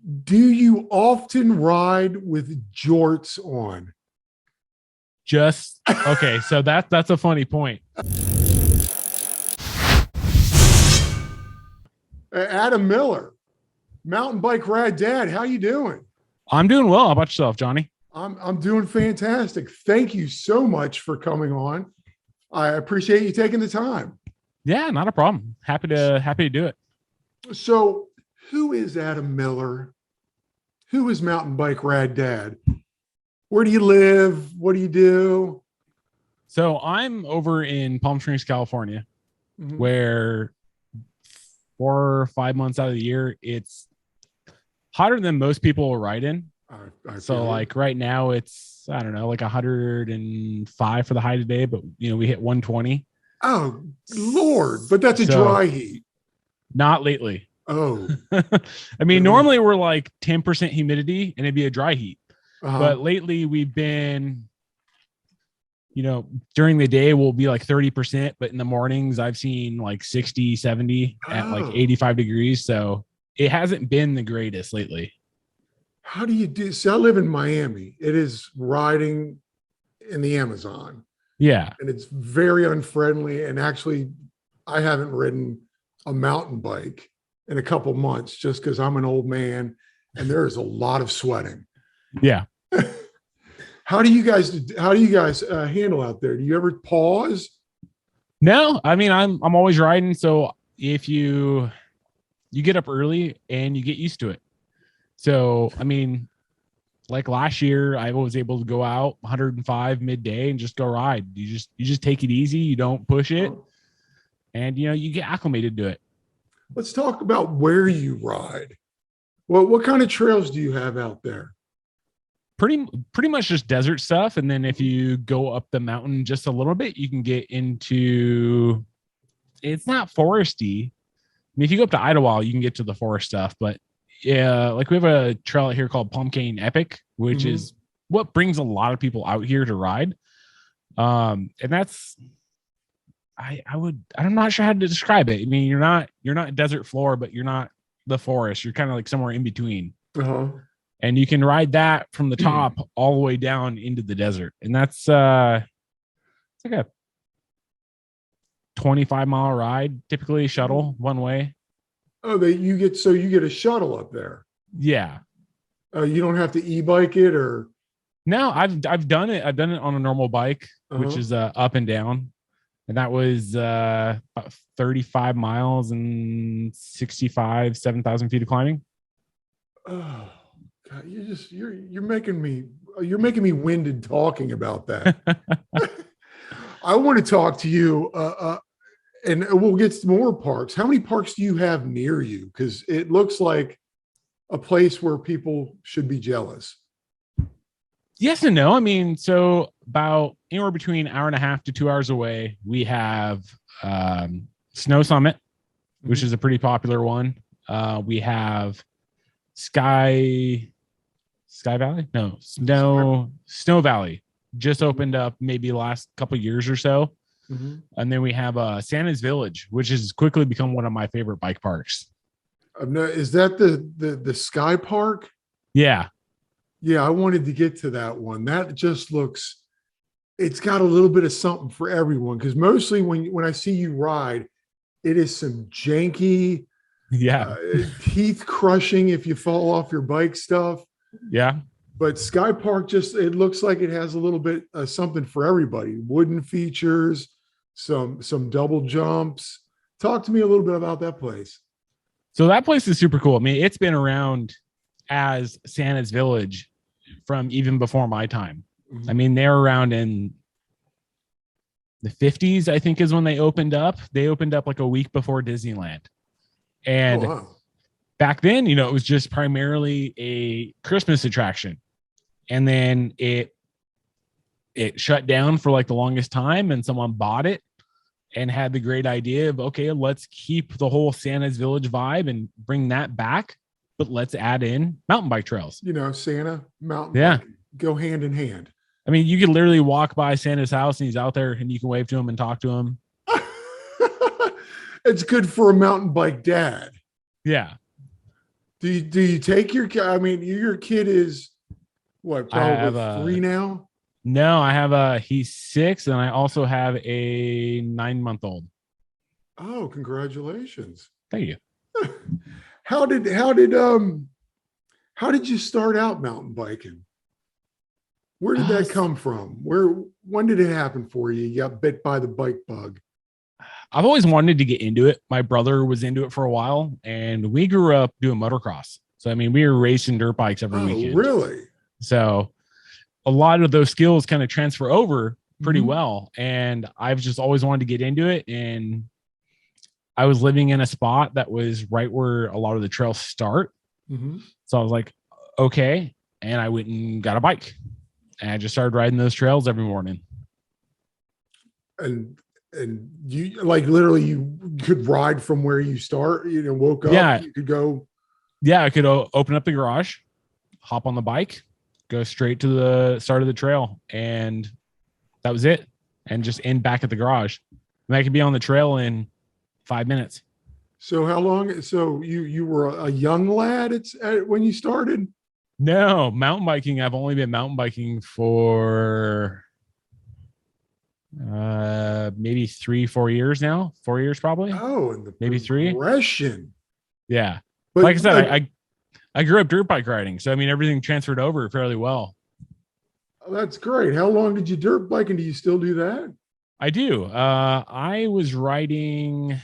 Do you often ride with jorts on? Just okay, so that's a funny point. Adam Miller, mountain bike rad dad, how you doing? I'm doing well. How about yourself, Johnny? I'm doing fantastic. Thank you so much for coming on. I appreciate you taking the time. Yeah, not a problem. Happy to do it. So, who is Adam Miller? Who is mountain bike rad dad? Where do you live? What do you do? So I'm over in Palm Springs, California, where 4 or 5 months out of the year it's hotter than most people will ride in. So like right now it's, I don't know, like 105 for the high today, but we hit 120. Oh Lord, but that's a dry heat. Not lately. Oh, I mean, normally we're like 10% humidity and it'd be a dry heat. But lately we've been, during the day we'll be like 30%, but in the mornings I've seen like 60, 70 at like 85 degrees. So it hasn't been the greatest lately. How do you do? So I live in Miami. It is riding in the Amazon. Yeah. And it's very unfriendly. And actually, I haven't ridden a mountain bike in a couple months just because I'm an old man and there is a lot of sweating. Yeah. How do you guys handle out there? Do you ever pause? No, I mean, I'm always riding. So if you get up early and you get used to it. So, I mean, like last year, I was able to go out 105 midday and just go ride. You just take it easy. You don't push it. And, you get acclimated to it. Let's talk about where you ride. Well, what kind of trails do you have out there? Pretty much just desert stuff. And then if you go up the mountain just a little bit, you can get into, it's not foresty. I mean, if you go up to Idlewild, you can get to the forest stuff, but yeah, like we have a trail out here called Pumpkin Epic, which is what brings a lot of people out here to ride. And that's, I'm not sure how to describe it. I mean, you're not desert floor, but you're not the forest. You're kind of like somewhere in between. And you can ride that from the top all the way down into the desert. And that's it's like a 25-mile ride, typically shuttle one way. Oh, you get a shuttle up there. Yeah. You don't have to e-bike it or no, I've done it. I've done it on a normal bike, which is up and down. And that was about 35 miles and 7,000 feet of climbing. Oh God, you're making me winded talking about that. I want to talk to you, and we'll get to more parks. How many parks do you have near you? Because it looks like a place where people should be jealous. Yes and no. I mean, so about anywhere between an hour and a half to 2 hours away, we have Snow Summit, which is a pretty popular one. We have Snow Valley just opened up maybe the last couple of years or so. And then we have Santa's Village, which has quickly become one of my favorite bike parks. Is that the Sky Park? Yeah. Yeah, I wanted to get to that one. That just looks, it's got a little bit of something for everyone. Because mostly when I see you ride, it is some janky, teeth crushing if you fall off your bike stuff. Yeah. But Sky Park it looks like it has a little bit something for everybody. Wooden features, some double jumps. Talk to me a little bit about that place. So that place is super cool. I mean, it's been around as Santa's Village from even before my time. I mean, they're around in the 50s, I think is when they opened up. They opened up like a week before Disneyland. And back then, it was just primarily a Christmas attraction. And then it shut down for like the longest time, and someone bought it and had the great idea of, okay, let's keep the whole Santa's Village vibe and bring that back, but let's add in mountain bike trails. Santa, mountain bike, go hand in hand. I mean, you could literally walk by Santa's house and he's out there and you can wave to him and talk to him. It's good for a mountain bike dad. Yeah. Do you take your kid? I mean, your kid is what, I have probably three now? no, I have he's 6, and I also have a 9-month-old. Oh, congratulations. Thank you. How did you start out mountain biking? Where did that come from? When did it happen for you? You got bit by the bike bug. I've always wanted to get into it. My brother was into it for a while, and we grew up doing motocross. So, I mean, we were racing dirt bikes every weekend. Really? So a lot of those skills kind of transfer over pretty Mhm. well. And I've just always wanted to get into it. And I was living in a spot that was right where a lot of the trails start. Mhm. So I was like, okay. And I went and got a bike, and I just started riding those trails every morning. And you, like, literally you could ride from where you start, woke up, Yeah. you could go. Yeah. I could open up the garage, hop on the bike, go straight to the start of the trail. And that was it. And just end back at the garage. And I could be on the trail in 5 minutes. So how long? So you were a young lad when you started? No, mountain biking. I've only been mountain biking for maybe 3-4 years now. 4 years probably. Oh, and the Maybe 3. progression. Yeah. But Like I said, I grew up dirt bike riding. So I mean everything transferred over fairly well. that's great. How long did you dirt bike, and do you still do that? I do. I was riding, I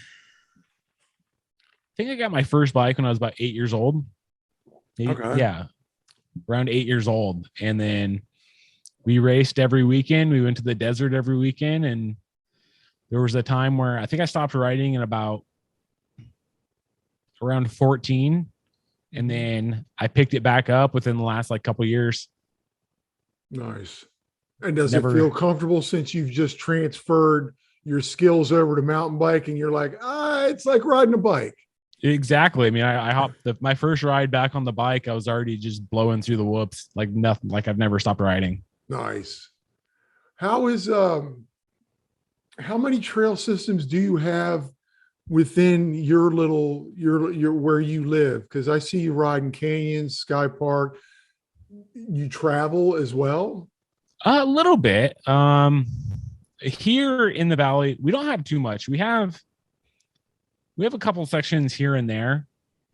think I got my first bike when I was about 8 years old. Okay. Yeah. Around 8 years old. And then we raced every weekend. We went to the desert every weekend. And there was a time where I think I stopped riding in about around 14. And then I picked it back up within the last couple of years. Nice. And does it feel comfortable since you've just transferred your skills over to mountain biking? You're like, it's like riding a bike. Exactly. I mean, I hopped my first ride back on the bike. I was already just blowing through the whoops like nothing, like I've never stopped riding. Nice. How many trail systems do you have within your where you live? Because I see you riding canyons, Sky Park. You travel as well? A little bit. Here in the valley, we don't have too much. We have a couple sections here and there.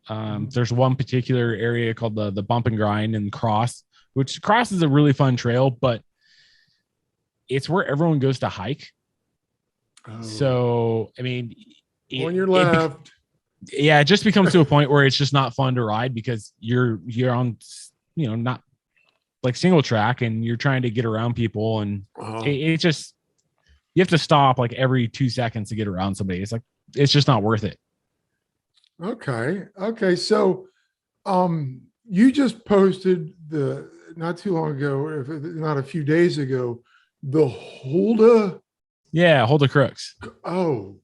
There's one particular area called the Bump and Grind and Cross, which Cross is a really fun trail, but it's where everyone goes to hike. Oh. So, I mean, on your left. It just becomes to a point where it's just not fun to ride because you're on, not like single track, and you're trying to get around people, and it just, you have to stop like every 2 seconds to get around somebody. It's just not worth it. Okay. So, you just posted not too long ago, if not a few days ago, the Holda. Yeah. Holda Crooks. Oh,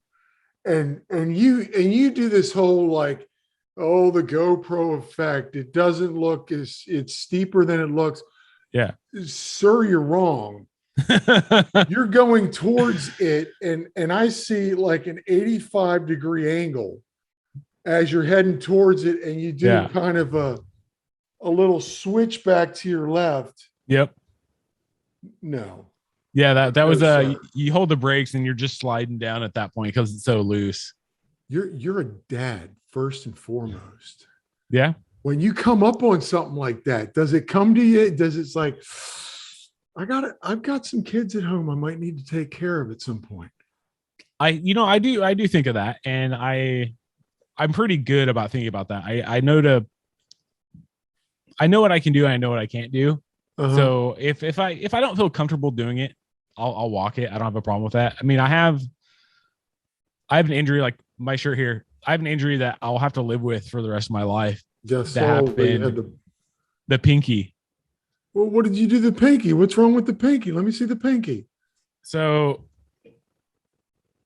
and you do this whole the GoPro effect. It doesn't look it's steeper than it looks. Yeah. Sir, you're wrong. You're going towards it, and I see like an 85-degree angle as you're heading towards it, and you do kind of a little switch back to your left. Yep. No. Yeah, that was you hold the brakes and you're just sliding down at that point because it's so loose. You're a dad first and foremost. Yeah. When you come up on something like that, does it come to you? It's like, I've got some kids at home I might need to take care of at some point. I do think of that, and I'm pretty good about thinking about that. I know what I can do, and I know what I can't do. Uh-huh. So if I don't feel comfortable doing it, I'll walk it. I don't have a problem with that. I mean, I have an injury, like my shirt here. I have an injury that I'll have to live with for the rest of my life. Just that happened. The pinky. Well, what did you do to the pinky? What's wrong with the pinky? Let me see the pinky. So.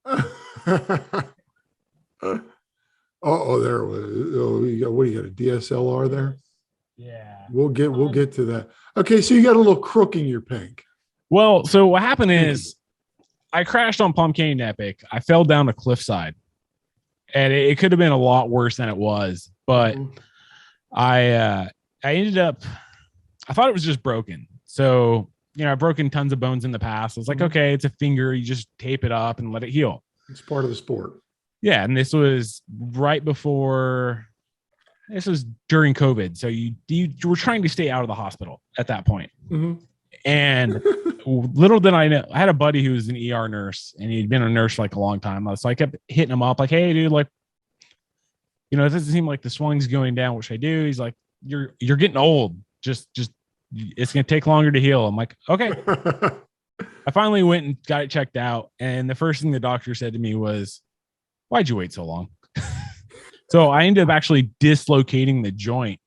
There it was. Oh, you got a DSLR there? Yeah. We'll get to that. Okay, so you got a little crook in your pink. Well, so what happened is I crashed on Plum Canyon Epic. I fell down a cliffside, and it could have been a lot worse than it was. But I ended up, I thought it was just broken. So, I've broken tons of bones in the past. I was like, okay, it's a finger. You just tape it up and let it heal. It's part of the sport. Yeah. And this was right before, this was during COVID. So you were trying to stay out of the hospital at that point. And little did I know, I had a buddy who was an ER nurse, and he'd been a nurse for like a long time. So I kept hitting him up like, hey, dude, like, it doesn't seem like the swing's going down, which I do. He's like, you're getting old. Just it's going to take longer to heal. I'm like, okay. I finally went and got it checked out. And the first thing the doctor said to me was, why'd you wait so long? So I ended up actually dislocating the joint.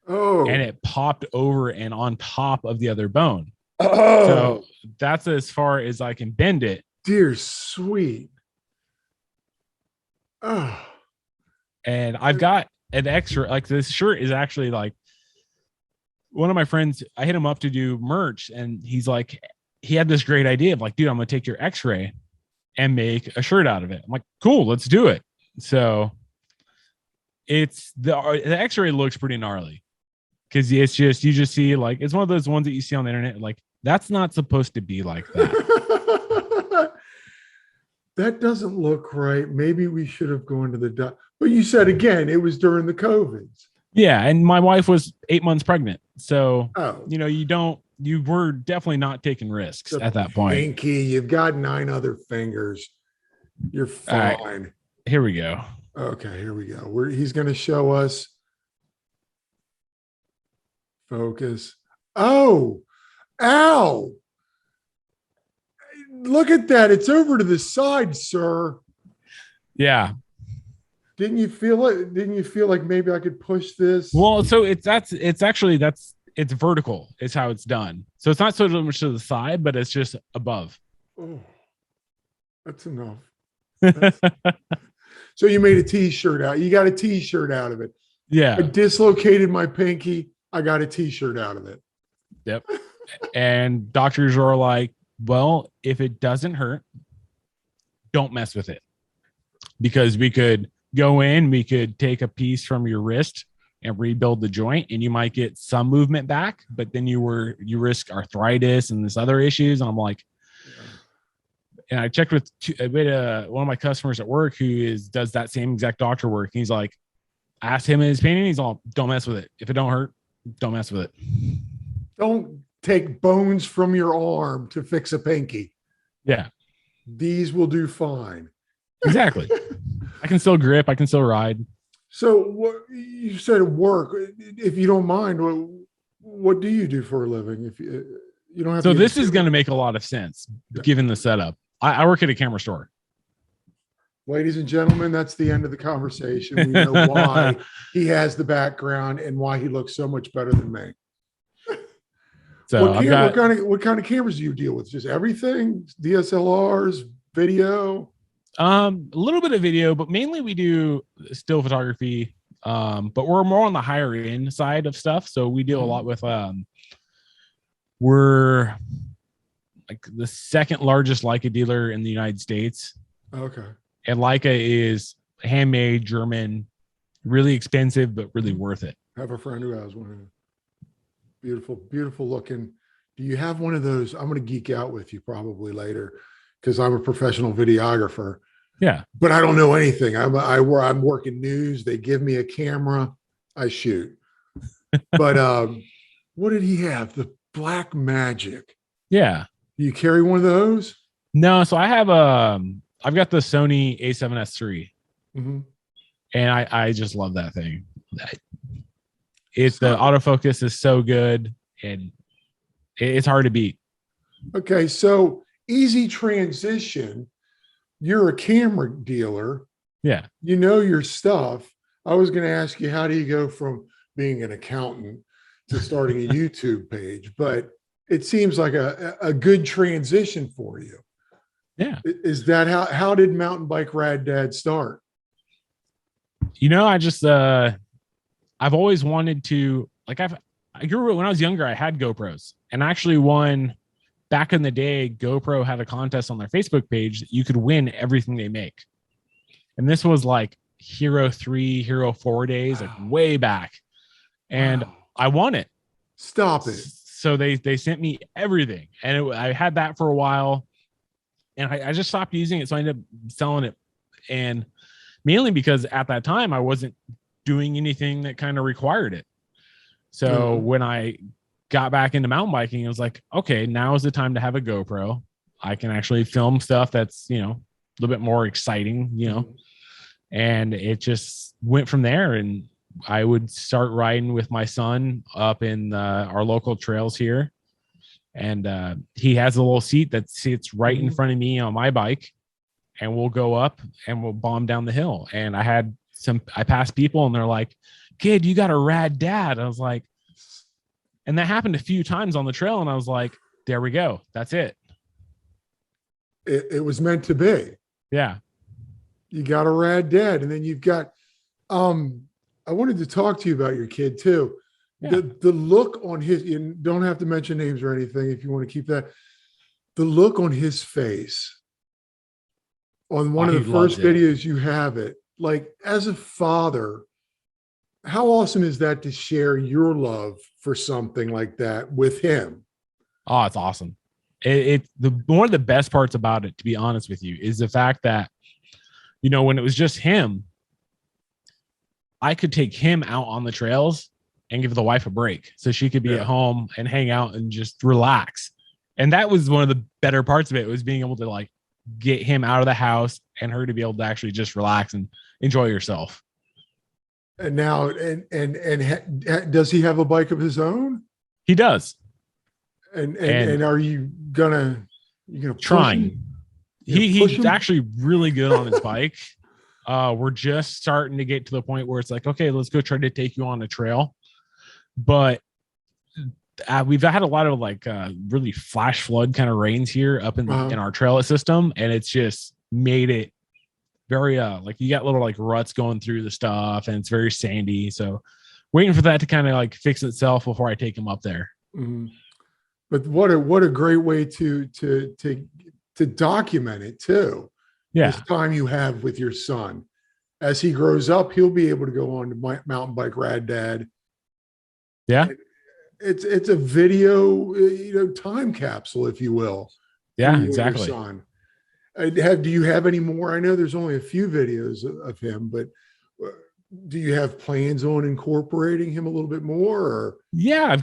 Oh. And it popped over and on top of the other bone. Oh. So that's as far as I can bend it. Dear sweet. Oh. And I've got an extra, like this shirt is actually like, one of my friends, I hit him up to do merch, and he's like, he had this great idea of like, dude, I'm going to take your x-ray and make a shirt out of it. I'm like, cool, let's do it. So it's the x-ray looks pretty gnarly, because it's just, you just see like, it's one of those ones that you see on the internet. Like, that's not supposed to be like that. That doesn't look right. Maybe we should have gone to the doctor. But you said again, it was during the COVIDs. Yeah. And my wife was 8 months pregnant. So, oh. You were definitely not taking risks at that point. Pinky, you've got 9 other fingers. You're fine. Right, here we go. Okay, here we go. He's going to show us. Focus. Oh, ow. Look at that. It's over to the side, sir. Yeah. Didn't you feel it? Didn't you feel like maybe I could push this? Well, so it's vertical. It's how it's done. So it's not so much to the side, but it's just above. Oh, that's enough. So you made a t-shirt out. You got a t-shirt out of it. Yeah. I dislocated my pinky. I got a t-shirt out of it. Yep. And doctors are like, well, if it doesn't hurt, don't mess with it. Because we could go in, we could take a piece from your wrist and rebuild the joint, and you might get some movement back, but then you risk arthritis and this other issues. And I'm like, and I checked with one of my customers at work who does that same exact doctor work. And he's like, I asked him in his opinion. He's all, don't mess with it. If it don't hurt, don't mess with it. Don't take bones from your arm to fix a pinky. Yeah. These will do fine. Exactly. I can still grip. I can still ride. So what you said work, if you don't mind, what do you do for a living? If you don't have so this is going to make a lot of sense given the setup. I work at a camera store. Ladies and gentlemen, that's the end of the conversation. We know why he has the background and why he looks so much better than me. So what kind of cameras do you deal with? Just everything? DSLRs, video? A little bit of video, but mainly we do still photography. But we're more on the higher end side of stuff. So we deal a lot with we're like the second largest Leica dealer in the United States. Okay. And Leica is handmade, German, really expensive, but really worth it. I have a friend who has one. Beautiful, beautiful looking. Do you have one of those? I'm going to geek out with you probably later because I'm a professional videographer. Yeah. But I don't know anything. I'm working news. They give me a camera. I shoot. But what did he have? The Black Magic. Yeah. Do you carry one of those? No. So I have I've got the Sony A7S III. Mm-hmm. And I just love that thing. The autofocus is so good and it's hard to beat. Okay, so easy transition. You're a camera dealer. Yeah. You know your stuff. I was going to ask you, how do you go from being an accountant to starting a YouTube page? But it seems like a good transition for you. Yeah. Is that how did Mountain Bike Rad Dad start? I just I've always wanted to, like, when I was younger, I had GoPros and actually won back in the day. GoPro had a contest on their Facebook page that you could win everything they make. And this was like Hero 3, Hero 4 days, like way back. and I won it. Stop it. So they sent me everything, and I had that for a while, and I just stopped using it. So I ended up selling it, and mainly because at that time I wasn't doing anything that kind of required it. So when I got back into mountain biking, it was like, okay, now is the time to have a GoPro. I can actually film stuff that's, a little bit more exciting, and it just went from there. And I would start riding with my son up in our local trails here. And he has a little seat that sits right in front of me on my bike, and we'll go up and we'll bomb down the hill. And I passed people and they're like, kid, you got a rad dad. I was like, and that happened a few times on the trail. And I was like, there we go. That's it. It was meant to be. Yeah. You got a rad dad. And then you've got, I wanted to talk to you about your kid too. Yeah. The look on his, you don't have to mention names or anything if you want to keep that. The look on his face on one of the first videos you have it, like as a father, how awesome is that to share your love for something like that with him? Oh, it's awesome. One of the best parts about it, to be honest with you, is the fact that, when it was just him, I could take him out on the trails and give the wife a break so she could be at home and hang out and just relax. And that was one of the better parts of it, was being able to like get him out of the house and her to be able to actually just relax and enjoy herself. And now, does he have a bike of his own? He does. And are you gonna trying? He's actually really good on his bike. We're just starting to get to the point where it's like, okay, let's go try to take you on a trail. But we've had a lot of like really flash flood kind of rains here up in our trail system, and it's just made it very like you got little like ruts going through the stuff, and it's very sandy. So waiting for that to kind of like fix itself before I take him up there. Mm-hmm. But what a great way to document it too. Yeah. This time you have with your son. As he grows up, he'll be able to go on to Mountain Bike Rad Dad. Yeah. It's a video, time capsule, if you will. Yeah, exactly. Son. Do you have any more? I know there's only a few videos of him, but do you have plans on incorporating him a little bit more? Or? Yeah,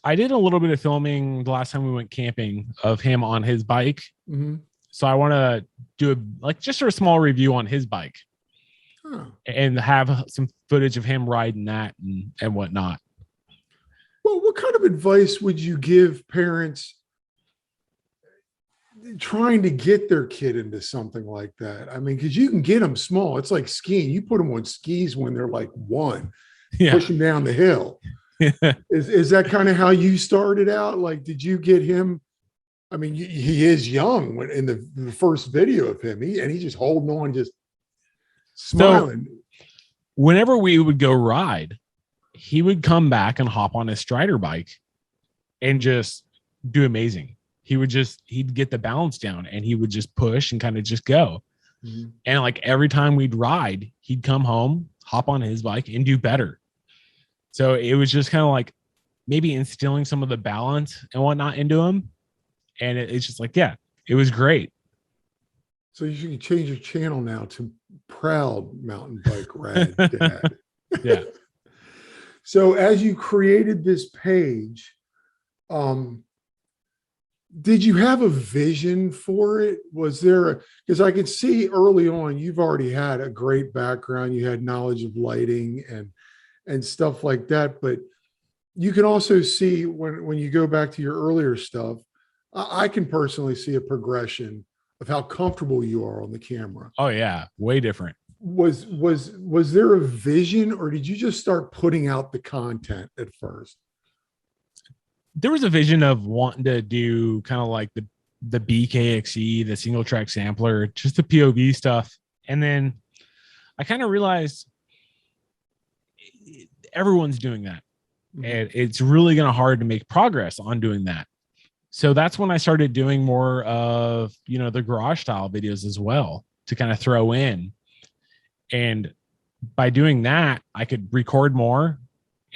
I did a little bit of filming the last time we went camping of him on his bike. Mm-hmm. So I want to do just a small review on his bike and have some footage of him riding that and whatnot. Well, what kind of advice would you give parents trying to get their kid into something like that? I mean, because you can get them small. It's like skiing. You put them on skis when they're like one, push them down the hill. Is that kind of how you started out? Like, did you get him? I mean, he is young in the first video of him, he's just holding on, just smiling. So, whenever we would go ride, he would come back and hop on his Strider bike and just do amazing. He'd get the balance down and he would just push and kind of just go. Mm-hmm. And like every time we'd ride, he'd come home, hop on his bike and do better. So it was just kind of like maybe instilling some of the balance and whatnot into him. And it's just like, yeah, it was great. So you should change your channel now to Proud Mountain Bike Rad Dad. Yeah. So as you created this page, did you have a vision for it? Was there because I could see early on, you've already had a great background. You had knowledge of lighting and stuff like that. But you can also see when you go back to your earlier stuff, I can personally see a progression of how comfortable you are on the camera. Oh yeah. Way different. Was there a vision, or did you just start putting out the content at first? There was a vision of wanting to do kind of like the BKXE, the single track sampler, just the POV stuff. And then I kind of realized everyone's doing that. Mm-hmm. And it's really going to hard to make progress on doing that. So that's when I started doing more of, the garage style videos as well to kind of throw in. And by doing that, I could record more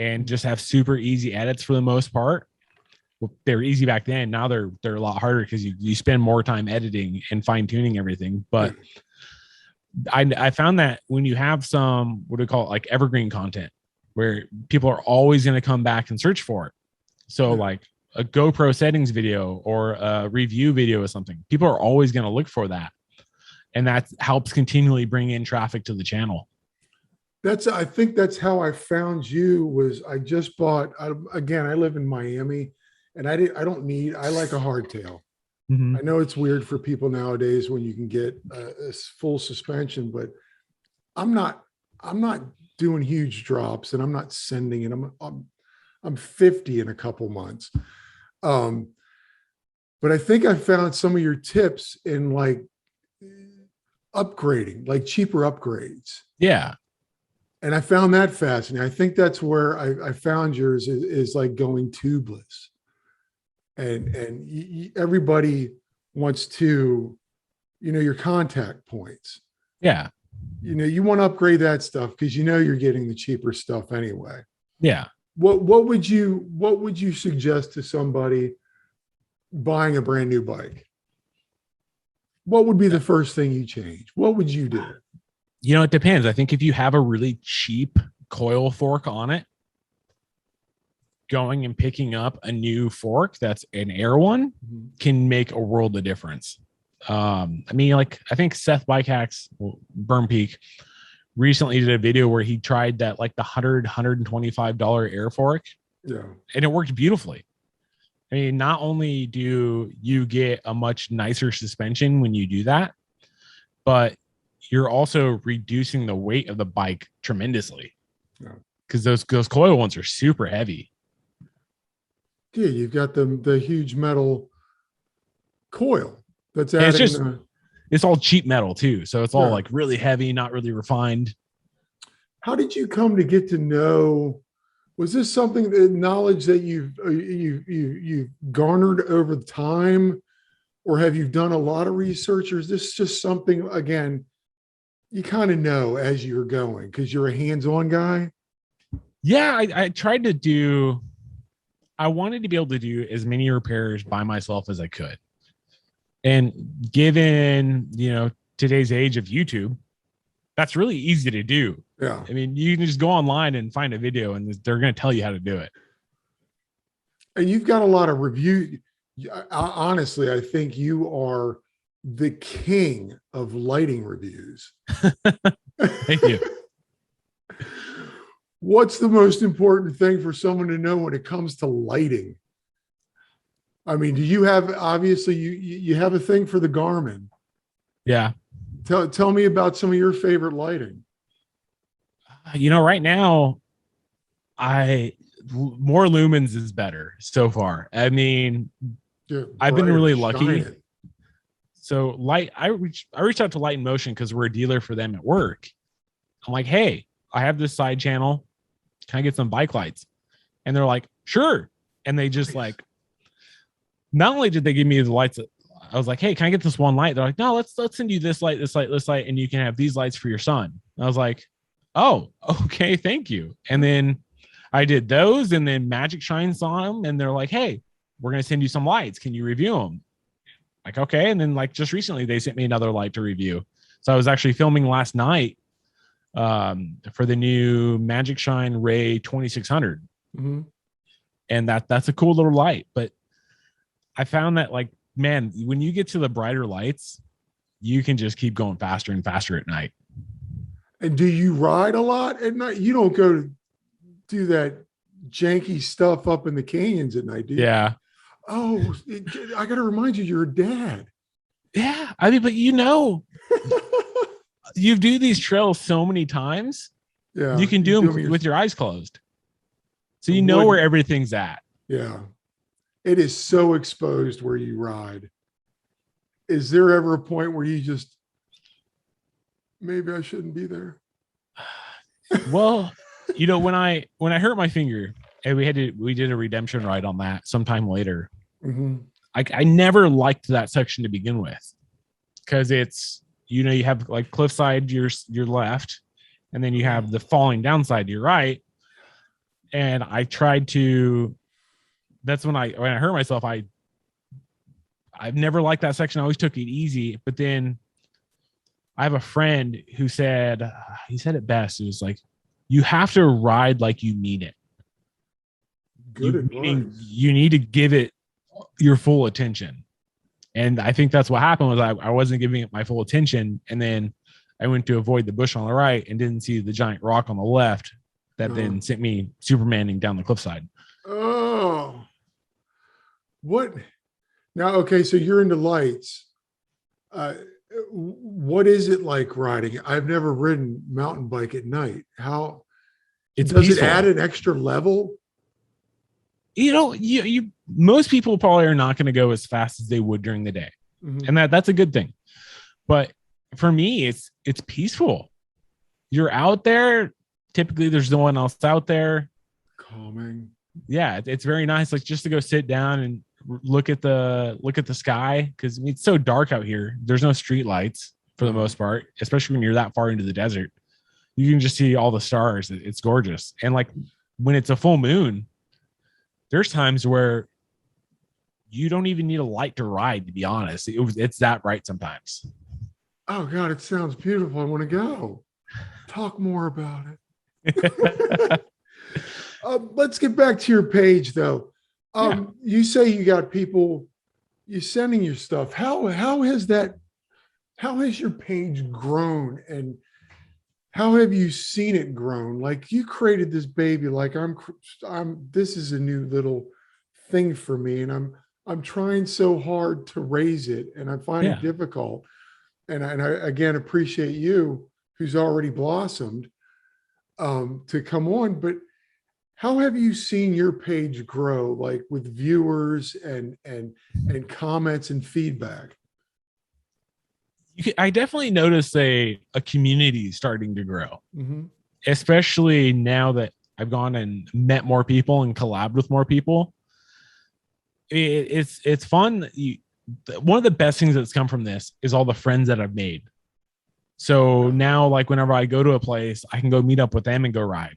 and just have super easy edits for the most part. Well, they were easy back then. Now they're a lot harder because you spend more time editing and fine tuning everything. But I found that when you have some, what do we call it, like evergreen content, where people are always going to come back and search for it. So like a GoPro settings video or a review video or something, people are always going to look for that. And that helps continually bring in traffic to the channel. I think that's how I found you. Was I just bought, again, I live in Miami, and I like a hardtail. Mm-hmm. I know it's weird for people nowadays when you can get a full suspension, but I'm not doing huge drops, and I'm not sending it. I'm 50 in a couple months. But I think I found some of your tips in like upgrading, like cheaper upgrades. Yeah. And I found that fascinating. I think that's where I found yours is like going tubeless. And everybody wants to, your contact points. Yeah. You want to upgrade that stuff because you're getting the cheaper stuff anyway. Yeah. What would you suggest to somebody buying a brand new bike? What would be the first thing you change? What would you do? It depends. I think if you have a really cheap coil fork on it, going and picking up a new fork that's an air one can make a world of difference. I think Seth Bike Hacks, Burn Peak, recently did a video where he tried that like the $125 air fork. Yeah. And it worked beautifully. I mean, not only do you get a much nicer suspension when you do that, but you're also reducing the weight of the bike tremendously. Yeah. Because those coil ones are super heavy. Yeah, you've got the huge metal coil that's adding. It's all cheap metal too, so it's all like really heavy, not really refined. How did you come to get to know? Was this something, knowledge that you've garnered over time, or have you done a lot of research, or is this just something again you kind of know as you're going because you're a hands-on guy? Yeah, I tried to do. I wanted to be able to do as many repairs by myself as I could. And given, today's age of YouTube, that's really easy to do. Yeah. I mean, you can just go online and find a video and they're going to tell you how to do it. And you've got a lot of review. Honestly, I think you are the king of lighting reviews. Thank you. What's the most important thing for someone to know when it comes to lighting? I mean, do you have, obviously you have a thing for the Garmin. Yeah. Tell me about some of your favorite lighting. Right now, more lumens is better so far. I mean, I've been really lucky. So I reached out to Light in Motion because we're a dealer for them at work. I'm like, hey, I have this side channel. Can I get some bike lights? And they're like, sure. And they just like, not only did they give me the lights, I was like, hey, can I get this one light? They're like, no, let's send you this light, and you can have these lights for your son. And I was like, oh, okay, thank you. And then I did those, and then Magic Shine saw them, and they're like, hey, we're going to send you some lights. Can you review them? Like, okay. And then like just recently they sent me another light to review. So I was actually filming last night for the new Magic Shine Ray 2600. Mm-hmm. And that's a cool little light. But I found that, like, man, when you get to the brighter lights, you can just keep going faster and faster at night. And do you ride a lot at night? You don't go to do that janky stuff up in the canyons at night, do you? Yeah. Oh, I got to remind you, you're a dad. Yeah. I mean, but you do these trails so many times. Yeah. You can do them with your eyes closed. So you know where everything's at. Yeah. It is so exposed where you ride. Is there ever a point where you just, maybe I shouldn't be there? Well, when I hurt my finger and we did a redemption ride on that sometime later. Mm-hmm. I never liked that section to begin with because it's, you have like cliffside your left, and then you have the falling downside to your right. And I tried to, that's when I hurt myself. I've never liked that section. I always took it easy. But then I have a friend who said, he said it best. It was like, you have to ride like you mean it. Good advice. You need to give it your full attention. And I think that's what happened was I wasn't giving it my full attention. And then I went to avoid the bush on the right and didn't see the giant rock on the left that then sent me Supermaning down the cliffside. Oh, what? Now, okay, so you're into lights. What is it like riding? I've never ridden mountain bike at night. How It's does peaceful. it add an extra level? You know, you most people probably are not going to go as fast as they would during the day. Mm-hmm. And that's a good thing. But for me, it's peaceful. You're out there. Typically, there's no one else out there. Calming. Yeah, it's very nice. Like just to go sit down and look at the sky because it's so dark out here. There's no street lights for the most part, especially when you're that far into the desert. You can just see all the stars. It's gorgeous. And like when it's a full moon, there's times where you don't even need a light to ride, to be honest. It's that bright sometimes. Oh God, it sounds beautiful. I want to go. Talk more about it. Let's get back to your page though. You say you got people, you're sending your stuff. How has your page grown, and how have you seen it grown? Like you created this baby, like this is a new little thing for me, and I'm trying so hard to raise it, and I find it difficult. And I again appreciate you, who's already blossomed, to come on. But how have you seen your page grow, like with viewers and comments and feedback? I definitely notice a community starting to grow, Mm-hmm. especially now that I've gone and met more people and collabed with more people. It's fun. One of the best things that's come from this is all the friends that I've made. So now, like whenever I go to a place, I can go meet up with them and go ride.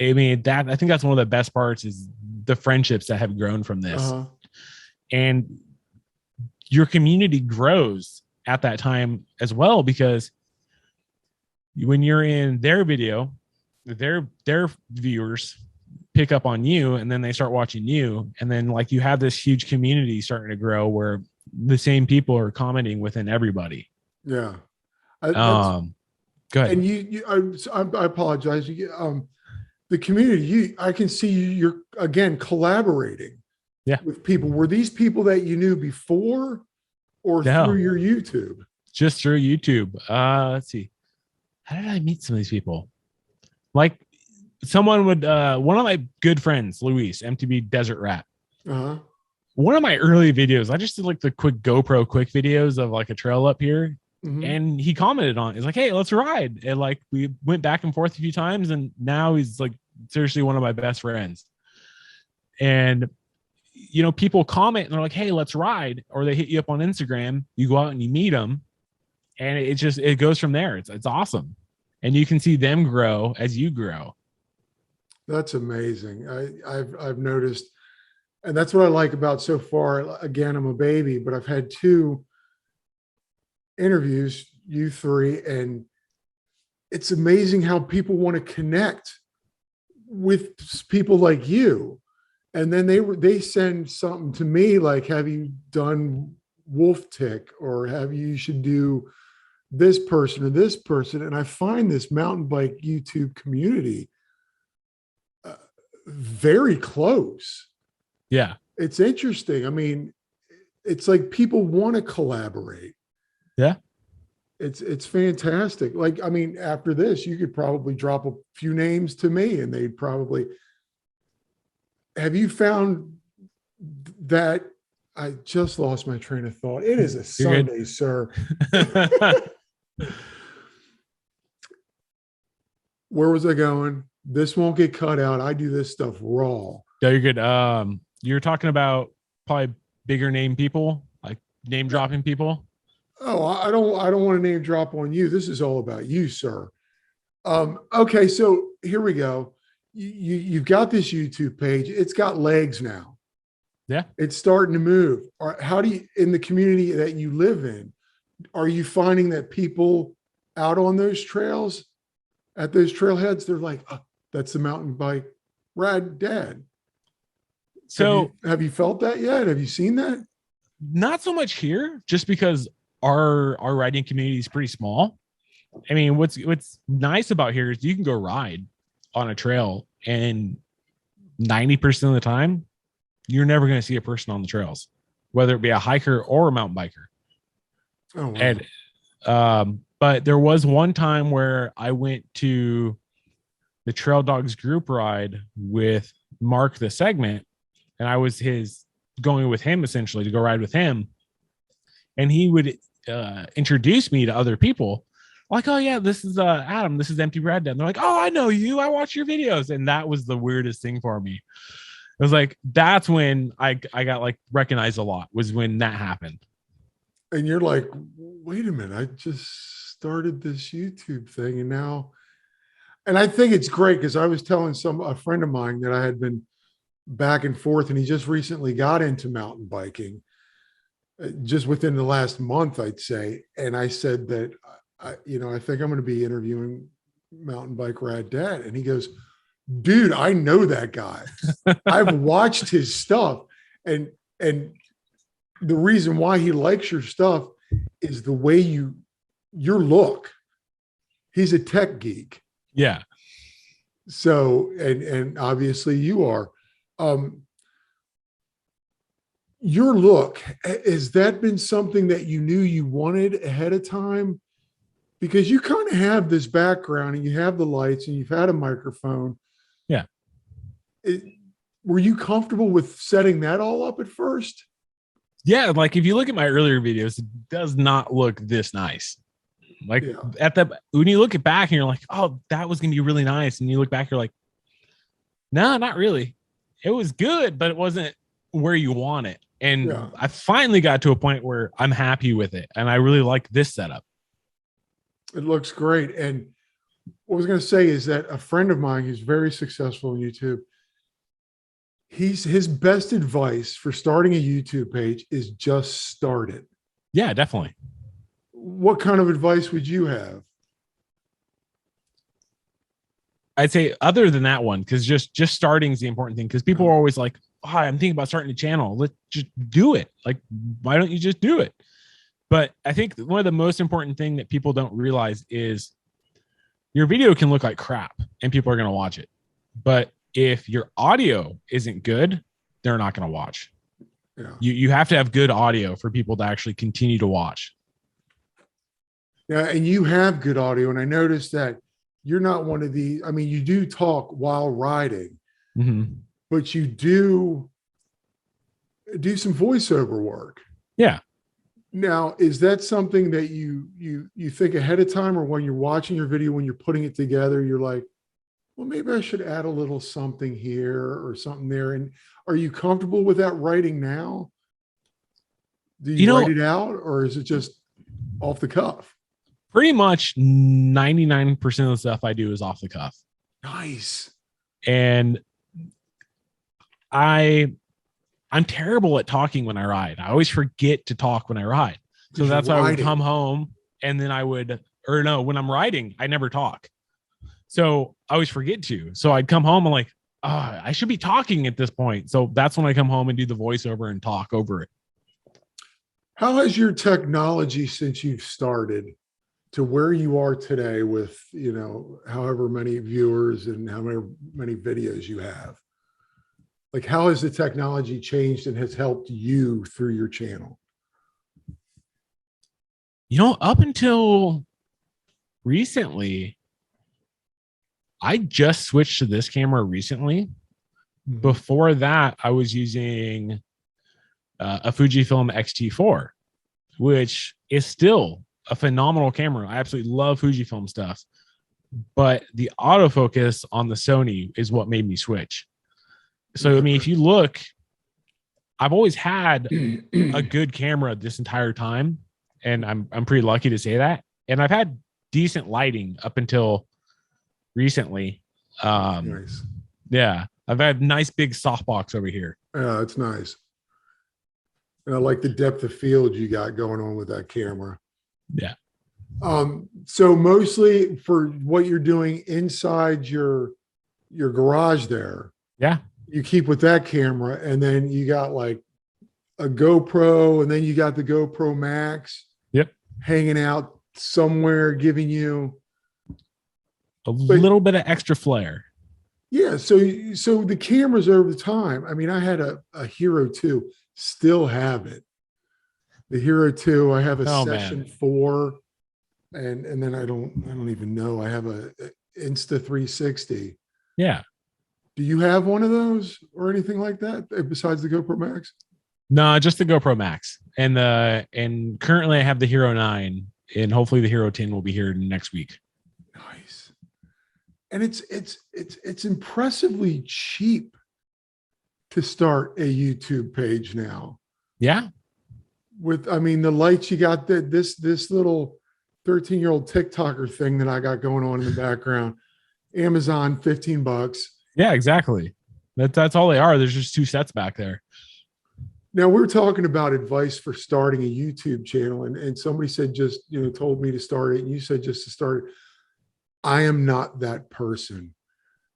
I mean, I think that's one of the best parts is the friendships that have grown from this. And your community grows at that time as well, because when you're in their video, their viewers pick up on you, and then they start watching you, and then like you have this huge community starting to grow where the same people are commenting within everybody. Yeah. Go ahead. And I apologize. The community, I can see you're again collaborating with people. Were these people that you knew before or through your YouTube? Just through YouTube. Let's see. How did I meet some of these people? Like someone would, one of my good friends, Luis, MTB Desert Rat. One of my early videos, I just did like the quick GoPro quick videos of like a trail up here. And he commented on it. He's like, hey, let's ride. And like we went back and forth a few times, and now he's like seriously one of my best friends. And you know, people comment and they're like, hey, let's ride, or they hit you up on Instagram, you go out and you meet them, and it goes from there. It's awesome. And you can see them grow as you grow. That's amazing. I've noticed, and that's what I like about so far. Again, I'm a baby, but I've had 2 interviews, you 3, and it's amazing how people want to connect with people like you. And then they send something to me like, have you done Wolf Tick, or you should do this person or this person. And I find this mountain bike YouTube community very close. Yeah. It's interesting. I mean, it's like people want to collaborate. Yeah. It's fantastic. Like, I mean, after this, you could probably drop a few names to me and they'd probably. Have you found that? I just lost my train of thought. It is a Sunday, sir. Where was I going? This won't get cut out. I do this stuff raw. No, you're good. You're talking about probably bigger name people, like name dropping people. Oh, I don't want to name drop on you. This is all about you, sir. Okay, so here we go. you've got this YouTube page. It's got legs now. Yeah. It's starting to move. How do you, in the community that you live in, are you finding that people out on those trails, at those trailheads, they're like, oh, that's the mountain bike rad dad? So have you felt that yet? Have you seen that? not so much here, just because our riding community is pretty small. I mean, what's nice about here is you can go ride on a trail, and 90% of the time, you're never going to see a person on the trails, whether it be a hiker or a mountain biker. Oh, wow. And but there was one time where I went to the Trail Dogs group ride with Mark the Segment, and I was going with him essentially to go ride with him, and he would introduce me to other people, like, oh yeah, this is Adam, this is MTB Rad Dad. And they're like, oh, I know you, I watch your videos. And that was the weirdest thing for me. It was like, that's when I got like recognized a lot, was when that happened. And you're like, wait a minute, I just started this YouTube thing, and now, and I think it's great, because I was telling a friend of mine that I had been back and forth, and he just recently got into mountain biking, just within the last month, I'd say. And I said that, I think I'm going to be interviewing Mountain Bike Rad Dad. And he goes, dude, I know that guy. I've watched his stuff. And the reason why he likes your stuff is the way your look. He's a tech geek. Yeah. So, and obviously you are. Your look, has that been something that you knew you wanted ahead of time? Because you kind of have this background, and you have the lights, and you've had a microphone. Yeah. Were you comfortable with setting that all up at first? Yeah. Like if you look at my earlier videos, it does not look this nice. Like when you look at back and you're like, oh, that was going to be really nice. And you look back, you're like, no, not really. It was good, but it wasn't where you want it. And I finally got to a point where I'm happy with it. And I really like this setup. It looks great. And what I was going to say is that a friend of mine who's very successful on YouTube, his best advice for starting a YouTube page is just start it. Yeah, definitely. What kind of advice would you have? I'd say other than that one, because just starting is the important thing. Because people are always like, hi, I'm thinking about starting a channel. Let's just do it. Like, why don't you just do it? But I think one of the most important thing that people don't realize is your video can look like crap and people are going to watch it. But if your audio isn't good, they're not going to watch. Yeah. You have to have good audio for people to actually continue to watch. Yeah, and you have good audio. And I noticed that you're not one of the, I mean, you do talk while riding, but you do some voiceover work. Yeah. Now, is that something that you think ahead of time, or when you're watching your video, when you're putting it together, you're like, well, maybe I should add a little something here or something there? And are you comfortable with that writing now? Do you write it out, or is it just off the cuff? Pretty much 99% of the stuff I do is off the cuff. Nice. And I'm terrible at talking when I ride. I always forget to talk when I ride. So that's why I would come home and then when I'm riding, I never talk. So I always forget to. So I'd come home and like, I should be talking at this point. So that's when I come home and do the voiceover and talk over it. How has your technology, since you've started, to where you are today with, however many viewers and how many videos you have? Like, how has the technology changed and has helped you through your channel? Up until recently, I just switched to this camera recently. Before that, I was using a Fujifilm X-T4, which is still a phenomenal camera. I absolutely love Fujifilm stuff, but the autofocus on the Sony is what made me switch. So, I mean, if you look, I've always had a good camera this entire time, and I'm pretty lucky to say that. And I've had decent lighting up until recently. Nice. Yeah. I've had nice big softbox over here. Yeah, it's nice. And I like the depth of field you got going on with that camera. Yeah. So mostly for what you're doing inside your garage there, Yeah. you keep with that camera, and then you got like a GoPro, and then you got the GoPro Max. Yep. Hanging out somewhere, giving you a little bit of extra flair. Yeah. So the cameras over the time. I mean, I had a Hero 2, still have it. The Hero 2, I have a Session 4, and then I don't even know. I have a Insta 360. Yeah. Do you have one of those or anything like that besides the GoPro Max? No, just the GoPro Max. And currently I have the Hero 9, and hopefully the Hero 10 will be here next week. Nice. And it's impressively cheap to start a YouTube page now. Yeah. I mean, the lights you got, this little 13-year-old TikToker thing that I got going on in the background, Amazon, $15. Yeah, exactly. That's all they are. There's just 2 sets back there. Now we're talking about advice for starting a YouTube channel, and somebody said told me to start it, and you said just to start it. I am not that person.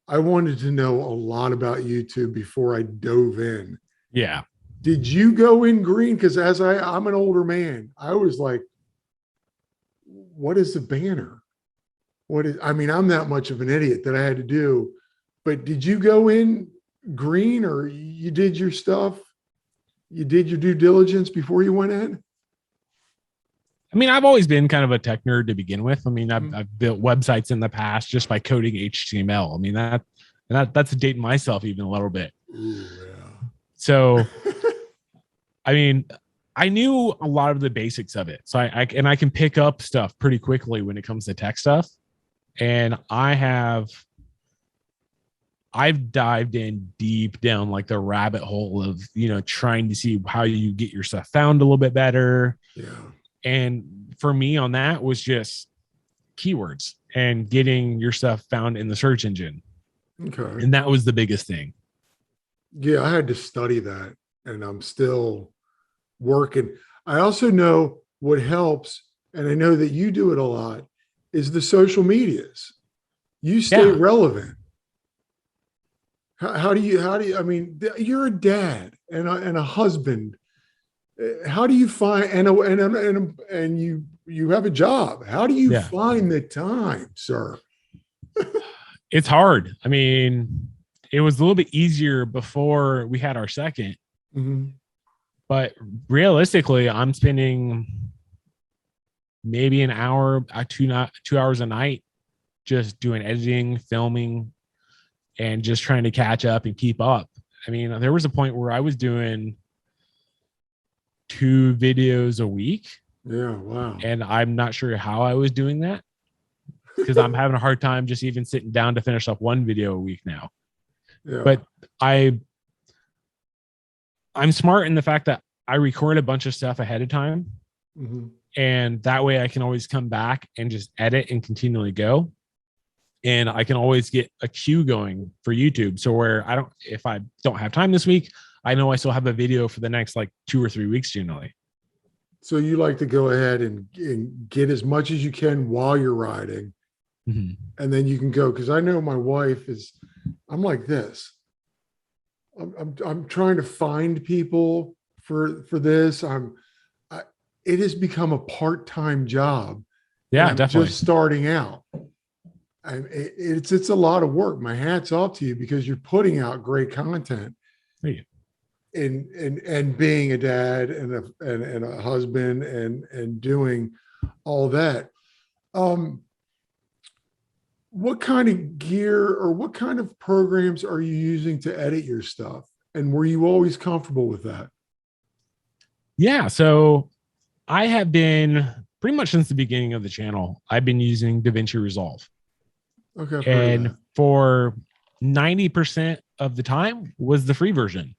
I wanted to know a lot about YouTube before I dove in. Yeah. Did you go in green? Because I'm an older man, I was like, what is the banner? I'm that much of an idiot that I had to do. But did you go in green, or you did your stuff? You did your due diligence before you went in? I mean, I've always been kind of a tech nerd to begin with. I mean, I've built websites in the past just by coding HTML. I mean, that's dating myself even a little bit. Ooh, yeah. So, I mean, I knew a lot of the basics of it. So I can pick up stuff pretty quickly when it comes to tech stuff. And I've dived in deep down like the rabbit hole of, trying to see how you get your stuff found a little bit better. Yeah. And for me on that was just keywords and getting your stuff found in the search engine. Okay. And that was the biggest thing. Yeah, I had to study that, and I'm still working. I also know what helps, and I know that you do it a lot, is the social medias. You stay relevant. How do you, I mean, you're a dad and a husband. How do you find, and you have a job. How do you find the time, sir? It's hard. I mean, it was a little bit easier before we had our second, but realistically, I'm spending maybe an hour, 2 hours a night, just doing editing, filming, and just trying to catch up and keep up. I mean, there was a point where I was doing 2 videos a week. Yeah, wow. And I'm not sure how I was doing that, because I'm having a hard time just even sitting down to finish up 1 video a week now. Yeah. But I'm smart in the fact that I record a bunch of stuff ahead of time. And that way I can always come back and just edit and continually go. And I can always get a queue going for YouTube. So where if I don't have time this week, I know I still have a video for the next like 2 or 3 weeks generally. So you like to go ahead and get as much as you can while you're riding. And then you can go. Cause I know my wife I'm like this. I'm trying to find people for this. It has become a part-time job. Yeah, definitely. Just starting out. It's a lot of work. My hat's off to you, because you're putting out great content. Thank you. And being a dad and a husband and doing all that. What kind of gear or what kind of programs are you using to edit your stuff? And were you always comfortable with that? Yeah. So I have been pretty much since the beginning of the channel, I've been using DaVinci Resolve. Okay. And for 90% of the time was the free version.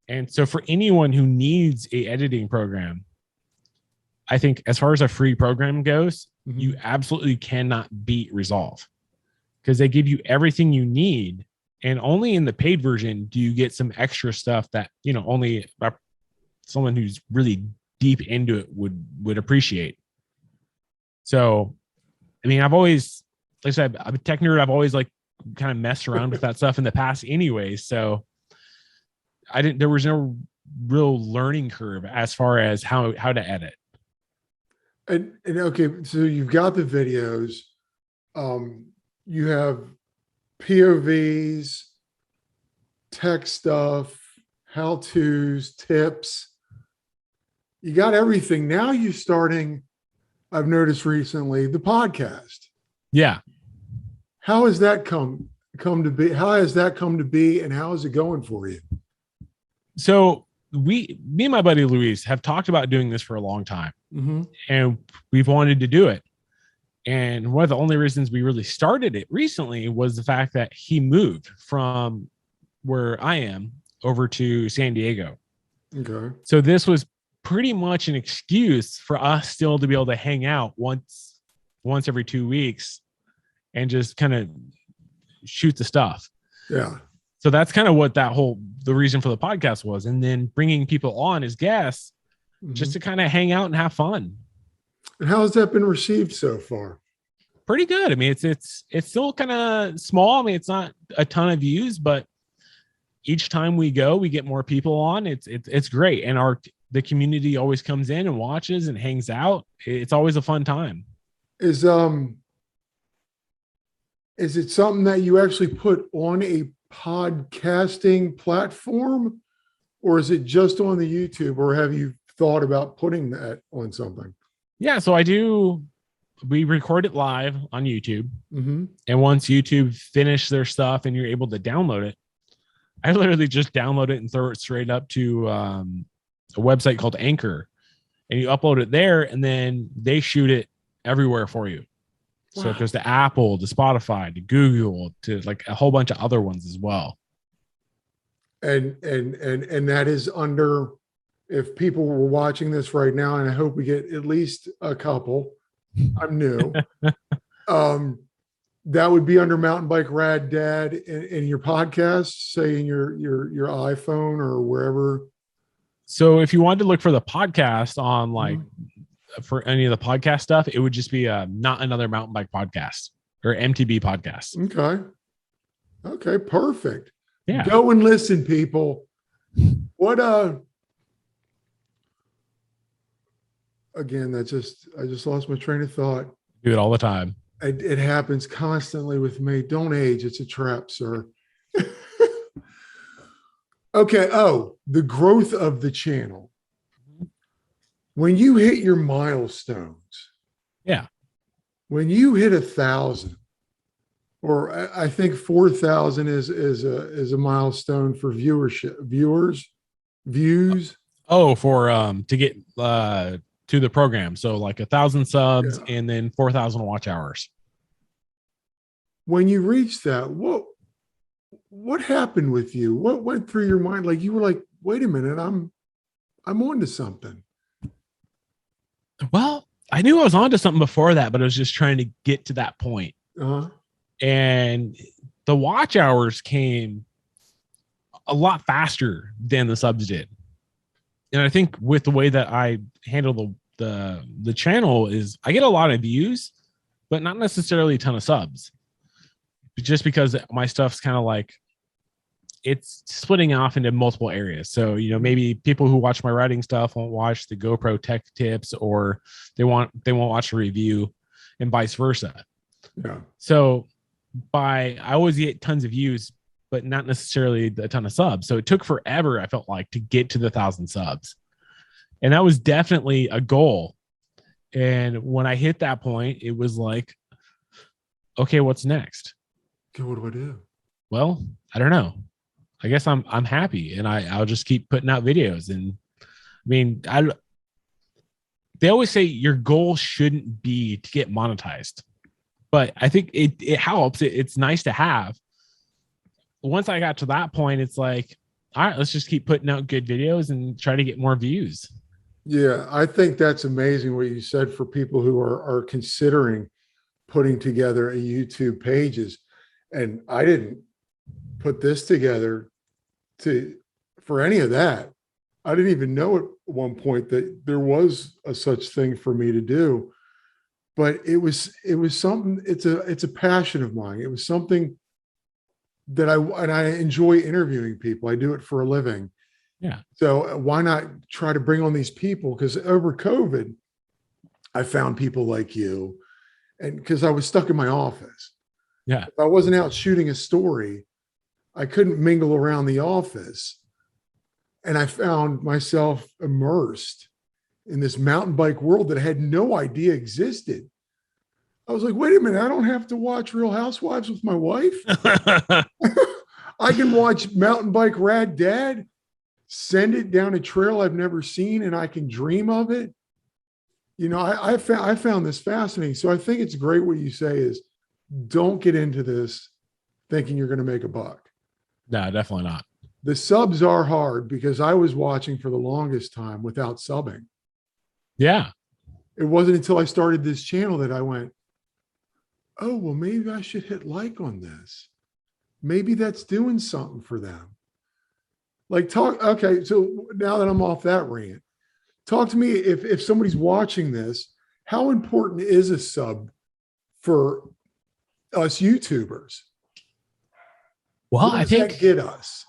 And so for anyone who needs a editing program, I think as far as a free program goes, you absolutely cannot beat Resolve, because they give you everything you need And only in the paid version do you get some extra stuff that, only someone who's really deep into it would appreciate. So, I mean, I've always, like I said, I'm a tech nerd. I've always like kind of messed around with that stuff in the past anyway. So there was no real learning curve as far as how to edit. And okay, so you've got the videos, you have POVs, tech stuff, how-tos, tips. You got everything. Now you're starting, I've noticed recently, the podcast. Yeah. How has that come to be? How has that come to be, and how is it going for you? So me and my buddy Luis have talked about doing this for a long time, and we've wanted to do it. And one of the only reasons we really started it recently was the fact that he moved from where I am over to San Diego. Okay. So this was pretty much an excuse for us still to be able to hang out once every 2 weeks and just kind of shoot the stuff. Yeah. So that's kind of what the reason for the podcast was. And then bringing people on as guests just to kind of hang out and have fun. And how has that been received so far? Pretty good. I mean, it's still kind of small. I mean, it's not a ton of views, but each time we go, we get more people on. It's great. And the community always comes in and watches and hangs out. It's always a fun time. Is it something that you actually put on a podcasting platform, or is it just on the YouTube, or have you thought about putting that on something? Yeah. So we record it live on YouTube. And once YouTube finish their stuff and you're able to download it, I literally just download it and throw it straight up to a website called Anchor, and you upload it there, and then they shoot it everywhere for you. Wow. So it goes to Apple, to Spotify, to Google, to like a whole bunch of other ones as well. And that is under, if people were watching this right now, and I hope we get at least a couple, I'm new. That would be under Mountain Bike Rad Dad in your podcast, say in your iPhone or wherever. So if you wanted to look for the podcast on like for any of the podcast stuff, it would just be Not Another Mountain Bike Podcast or MTB podcast. Okay, perfect. Yeah. Go and listen, people. What again, I just lost my train of thought. Do it all the time. It happens constantly with me. Don't age. It's a trap, sir. Okay. Oh, the growth of the channel. When you hit your milestones. Yeah. When you hit 1,000, or I think 4,000 is a milestone for views. Oh, for to get to the program. So like 1,000 subs and then 4,000 watch hours. When you reach that, what happened with you? What went through your mind? Like you were like, wait a minute, I'm onto something. Well, I knew I was onto something before that, but I was just trying to get to that point. And the watch hours came a lot faster than the subs did. And I think with the way that I handle the channel is I get a lot of views, but not necessarily a ton of subs. Just because my stuff's kind of like it's splitting off into multiple areas. So, maybe people who watch my riding stuff won't watch the GoPro tech tips, or they won't watch a review, and vice versa. Yeah. So I always get tons of views, but not necessarily a ton of subs. So it took forever, I felt like, to get to the 1,000 subs. And that was definitely a goal. And when I hit that point, it was like, okay, what's next? Okay, what do I do? Well, I don't know. I guess I'm happy, and I'll just keep putting out videos. And I mean, they always say your goal shouldn't be to get monetized, but I think it helps. It's nice to have. Once I got to that point, it's like, all right, let's just keep putting out good videos and try to get more views. Yeah, I think that's amazing what you said for people who are considering putting together a YouTube pages. And I didn't put this together for any of that. I didn't even know at one point that there was a such thing for me to do, but it was something. It's a passion of mine. It was something that I enjoy interviewing people. I do it for a living. Yeah. So why not try to bring on these people? Because over COVID, I found people like you, and because I was stuck in my office. Yeah. If I wasn't out shooting a story, I couldn't mingle around the office. And I found myself immersed in this mountain bike world that I had no idea existed. I was like, wait a minute, I don't have to watch Real Housewives with my wife. I can watch Mountain Bike Rad Dad, send it down a trail I've never seen, and I can dream of it. You know, I found this fascinating. So I think it's great what you say is don't get into this thinking you're going to make a buck. No, definitely not. The subs are hard because I was watching for the longest time without subbing. Yeah. It wasn't until I started this channel that I went, oh, well, maybe I should hit like on this. Maybe that's doing something for them. Like okay, so now that I'm off that rant, talk to me if somebody's watching this, how important is a sub for us YouTubers? Well, What I does think that get us?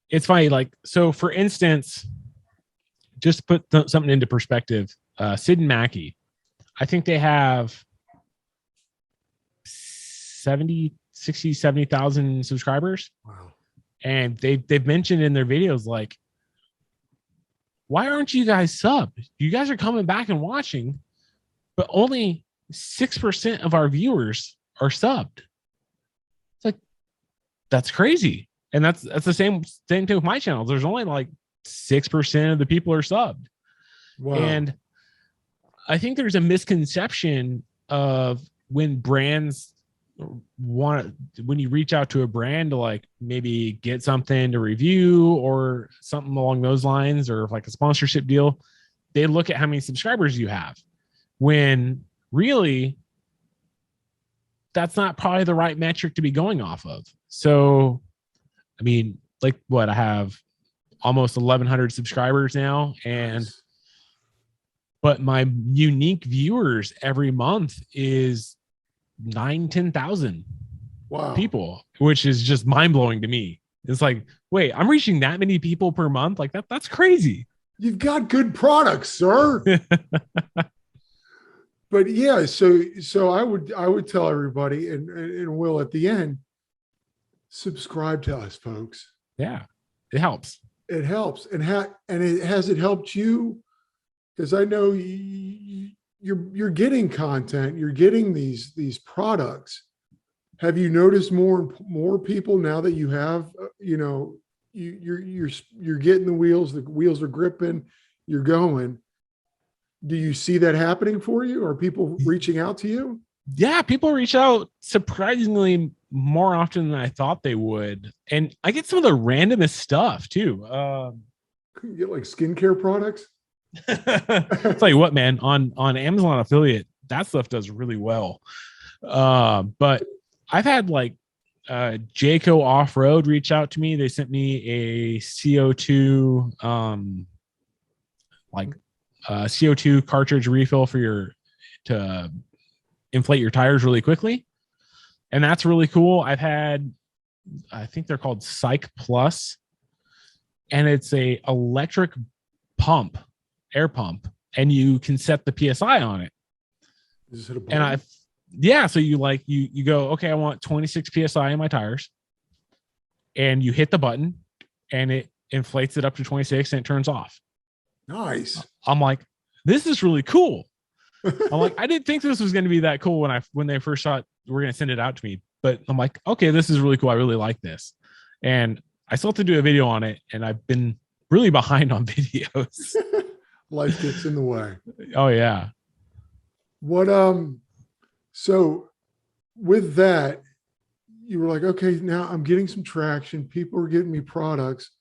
it's funny. Like, so for instance, just to put something into perspective, Sid and Mackie, I think they have 70,000 subscribers. Wow. And they've mentioned in their videos, like, why aren't you guys subbed? You guys are coming back and watching, but only 6% of our viewers are subbed. It's like, that's crazy. And that's the same thing too with my channel. There's only like 6% of the people are subbed. Wow. And I think there's a misconception of when you reach out to a brand to like maybe get something to review or something along those lines, or like a sponsorship deal, they look at how many subscribers you have, when really that's not probably the right metric to be going off of. So, I mean, like what, I have almost 1,100 subscribers now, and nice. But my unique viewers every month is 10,000 people, which is just mind blowing to me. It's like, wait, I'm reaching that many people per month? Like that's crazy. You've got good products, sir. But yeah, so I would tell everybody, and Will at the end, subscribe to us, folks. Yeah, it helps. It helps, and has it helped you? Because I know you're getting content, you're getting these products. Have you noticed more people now that you have, you're getting the wheels are gripping, you're going? Do you see that happening for you? Are people reaching out to you? Yeah, people reach out surprisingly more often than I thought they would. And I get some of the randomest stuff too. You get like skincare products? Tell you what, man, on Amazon affiliate, that stuff does really well. But I've had like Jayco Off-Road reach out to me. They sent me a CO2 CO2 cartridge refill to inflate your tires really quickly, and that's really cool. I've had, I think they're called Psych Plus, and it's a electric pump, air pump, and you can set the PSI on it. Is it a and so you go, okay, I want 26 PSI in my tires, and you hit the button and it inflates it up to 26 and it turns off. Nice. I'm like, this is really cool. I'm like, I didn't think this was going to be that cool when they first thought we're going to send it out to me, but I'm like, okay, this is really cool. I really like this. And I still have to do a video on it, and I've been really behind on videos. Life gets in the way. Oh yeah. What, so with that, you were like, okay, now I'm getting some traction. People are getting me products.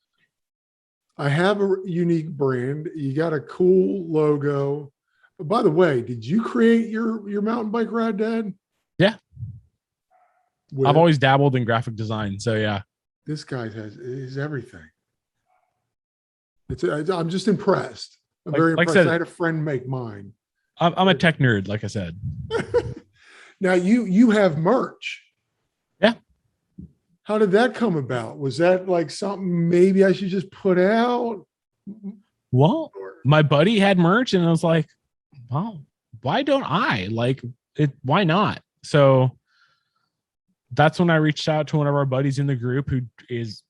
I have a unique brand. You got a cool logo. By the way, did you create your mountain bike ride, Dad? Yeah. I've always dabbled in graphic design. So yeah. This guy is everything. I'm just impressed. I'm very impressed. I had a friend make mine. I'm a tech nerd, like I said. Now you have merch. Yeah. How did that come about? Was that like something maybe I should just put out? Well, my buddy had merch and I was like, well, why don't I? Like it, why not? So that's when I reached out to one of our buddies in the group who is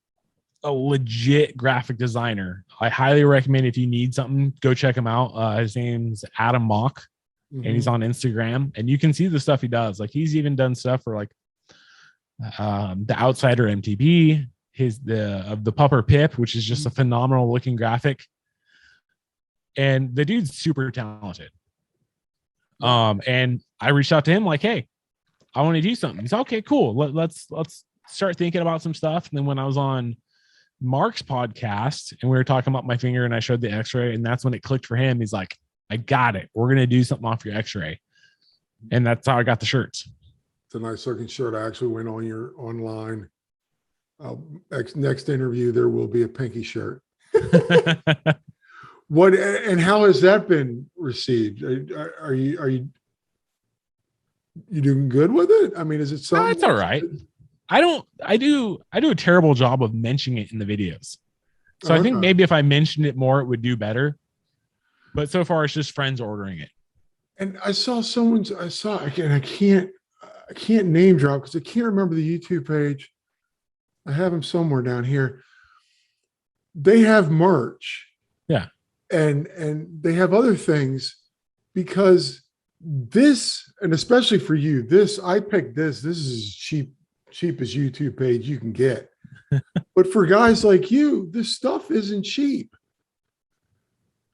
a legit graphic designer. I highly recommend, if you need something, go check him out. His name's Adam Mock, and he's on Instagram, and you can see the stuff he does. Like he's even done stuff for like the Outsider MTB, the Pupper Pip, which is just a phenomenal looking graphic. And the dude's super talented. And I reached out to him like, hey, I want to do something. He's okay, cool. Let's start thinking about some stuff. And then when I was on Mark's podcast and we were talking about my finger and I showed the x-ray, and that's when it clicked for him. He's like, I got it. We're going to do something off your x-ray. And that's how I got the shirts. It's a nice looking shirt. I actually went on your online. Next interview, there will be a pinky shirt. What and how has that been received? Are you doing good with it? I mean, is it something? It's all right. I do a terrible job of mentioning it in the videos. So I think maybe if I mentioned it more, it would do better. But so far, it's just friends ordering it. And I saw again. I can't name drop because I can't remember the YouTube page. I have them somewhere down here. They have merch. Yeah. And they have other things, because this, and especially for you, I picked this is as cheapest YouTube page you can get. But for guys like you, this stuff isn't cheap.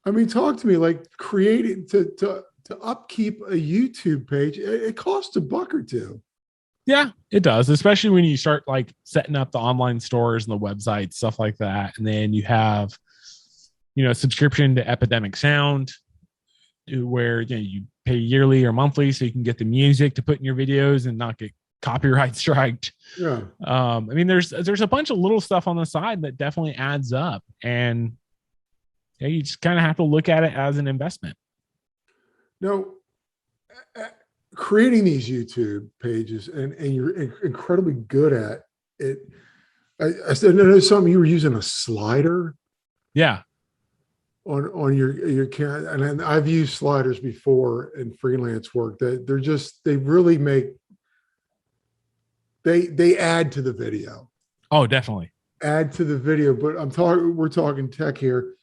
I mean, talk to me, like creating to upkeep a YouTube page, it costs $1 or $2. Yeah, it does, especially when you start like setting up the online stores and the website, stuff like that. And then you have, subscription to Epidemic Sound, where you pay yearly or monthly so you can get the music to put in your videos and not get copyright striked. Yeah. I mean, there's a bunch of little stuff on the side that definitely adds up, and you just kind of have to look at it as an investment. Now, creating these YouTube pages, and you're incredibly good at it. I know something, you were using a slider. Yeah. On your camera, and I've used sliders before in freelance work. That they really make they add to the video. Oh, definitely add to the video. But we're talking tech here.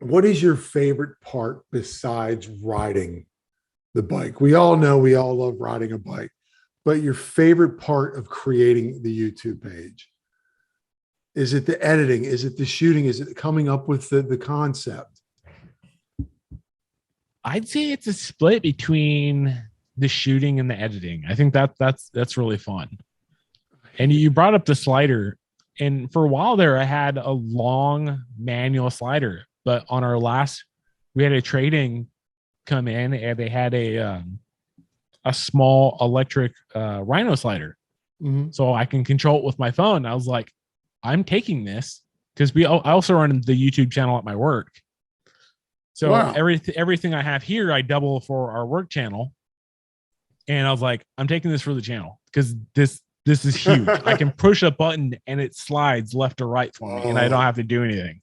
What is your favorite part besides riding the bike? We all love riding a bike, but your favorite part of creating the YouTube page? Is it the editing? Is it the shooting? Is it coming up with the concept? I'd say it's a split between the shooting and the editing. I think that's really fun. And you brought up the slider, and for a while there, I had a long manual slider, but on our last, we had a trade-in come in, and they had a small electric Rhino slider, so I can control it with my phone. I was like, I'm taking this, because I also run the YouTube channel at my work. So everything I have here, I double for our work channel. And I was like, I'm taking this for the channel, because this is huge. I can push a button and it slides left or right for me, and I don't have to do anything.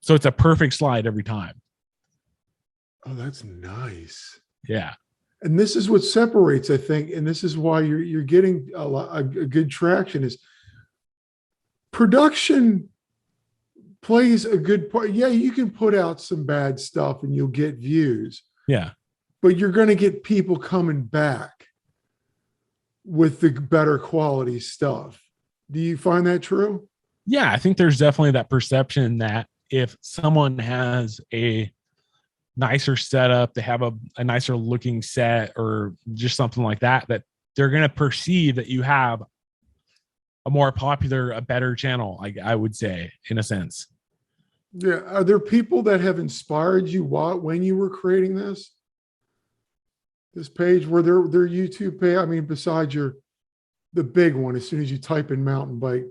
So it's a perfect slide every time. Oh, that's nice. Yeah. And this is what separates, I think, and this is why you're getting a good traction, is production plays a good part. Yeah, you can put out some bad stuff and you'll get views. Yeah. But you're going to get people coming back with the better quality stuff. Do you find that true? Yeah, I think there's definitely that perception that if someone has a nicer setup, they have a nicer looking set or just something like that, that they're going to perceive that you have a more popular, a better channel, I would say, in a sense. Yeah. Are there people that have inspired you when you were creating this? this page where their YouTube page. I mean, besides the big one, as soon as you type in mountain bike,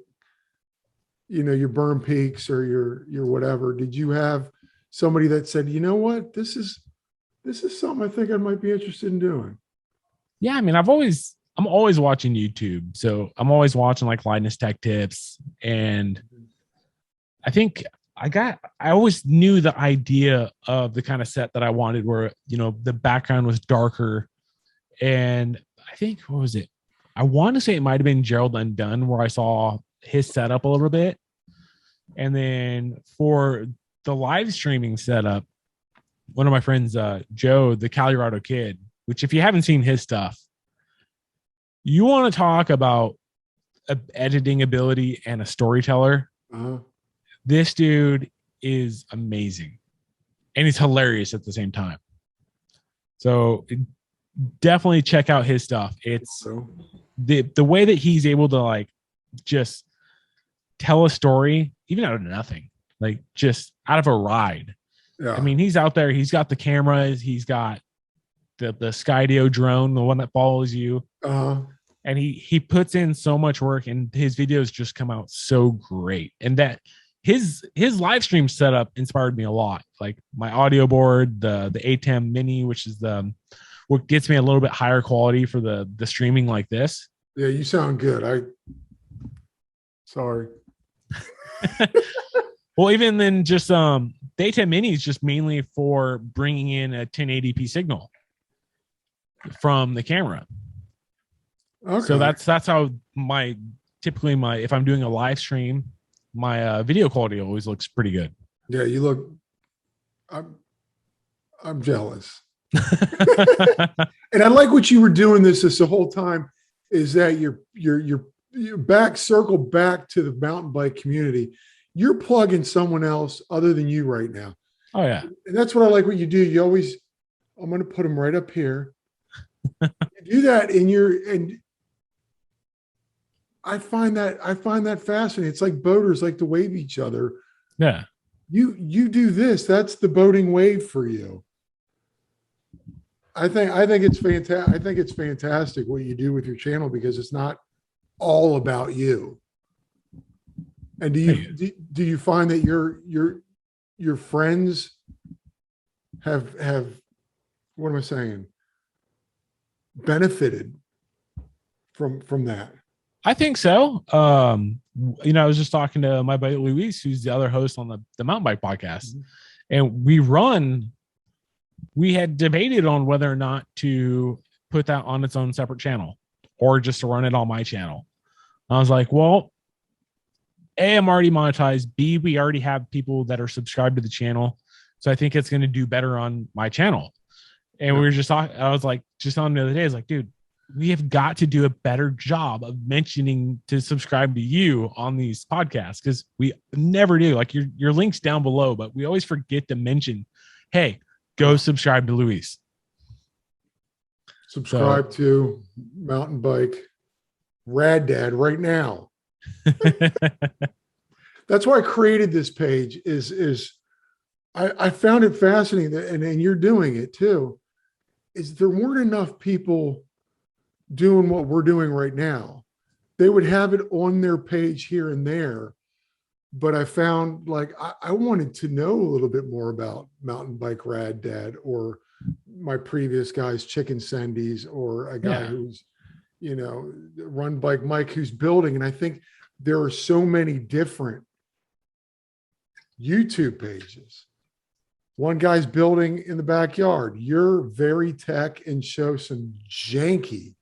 your Burn Peaks or your whatever, did you have somebody that said, you know what, this is something I think I might be interested in doing? Yeah, I mean, I'm always watching YouTube. So I'm always watching like Linus Tech Tips. And I think I always knew the idea of the kind of set that I wanted where, the background was darker. And I think, what was it? I want to say it might've been Gerald Undone where I saw his setup a little bit. And then for the live streaming setup, one of my friends, Joe, the Colorado Kid, which if you haven't seen his stuff, you want to talk about editing ability and a storyteller. Uh-huh. This dude is amazing. And he's hilarious at the same time. So definitely check out his stuff. It's the way that he's able to like just tell a story, even out of nothing, like just out of a ride. Yeah. I mean, he's out there, he's got the cameras, he's got the Skydio drone, the one that follows you. Uh-huh. And he puts in so much work and his videos just come out so great. And that his live stream setup inspired me a lot. Like my audio board, the ATEM Mini, which is what gets me a little bit higher quality for the streaming like this. Yeah, you sound good. Sorry. Well, even then just the ATEM Mini is just mainly for bringing in a 1080p signal from the camera. Okay. So that's how typically if I'm doing a live stream, my video quality always looks pretty good. Yeah, you look. I'm jealous. And I like what you were doing this the whole time. Is that you're circle back to the mountain bike community. You're plugging someone else other than you right now. Oh yeah, and that's what I like. What you do. You always. I'm going to put them right up here. You do that, and I find that fascinating. It's like boaters like to wave each other. Yeah. You do this. That's the boating wave for you. I think it's fantastic. I think it's fantastic what you do with your channel because it's not all about you. And do you find that your friends have what am I saying? Benefited from that? I think so. I was just talking to my buddy Luis, who's the other host on the Mountain Bike podcast. Mm-hmm. And we had debated on whether or not to put that on its own separate channel or just to run it on my channel. I was like, well, A, I'm already monetized. B, we already have people that are subscribed to the channel. So I think it's going to do better on my channel. And we were just talking, I was like, just on the other day, I was like, dude, we have got to do a better job of mentioning to subscribe to you on these podcasts because we never do. Like your link's down below, but we always forget to mention, hey, go subscribe to Luis. Subscribe to Mountain Bike Rad Dad right now. That's why I created this page is I found it fascinating that, and you're doing it too, is there weren't enough people doing what we're doing right now. They would have it on their page here and there, but I found like I wanted to know a little bit more about Mountain Bike Rad Dad or my previous guys, Chicken Sendies, or a guy who's, Run Bike Mike, who's building. And I think there are so many different YouTube pages. One guy's building in the backyard. You're very tech and show some janky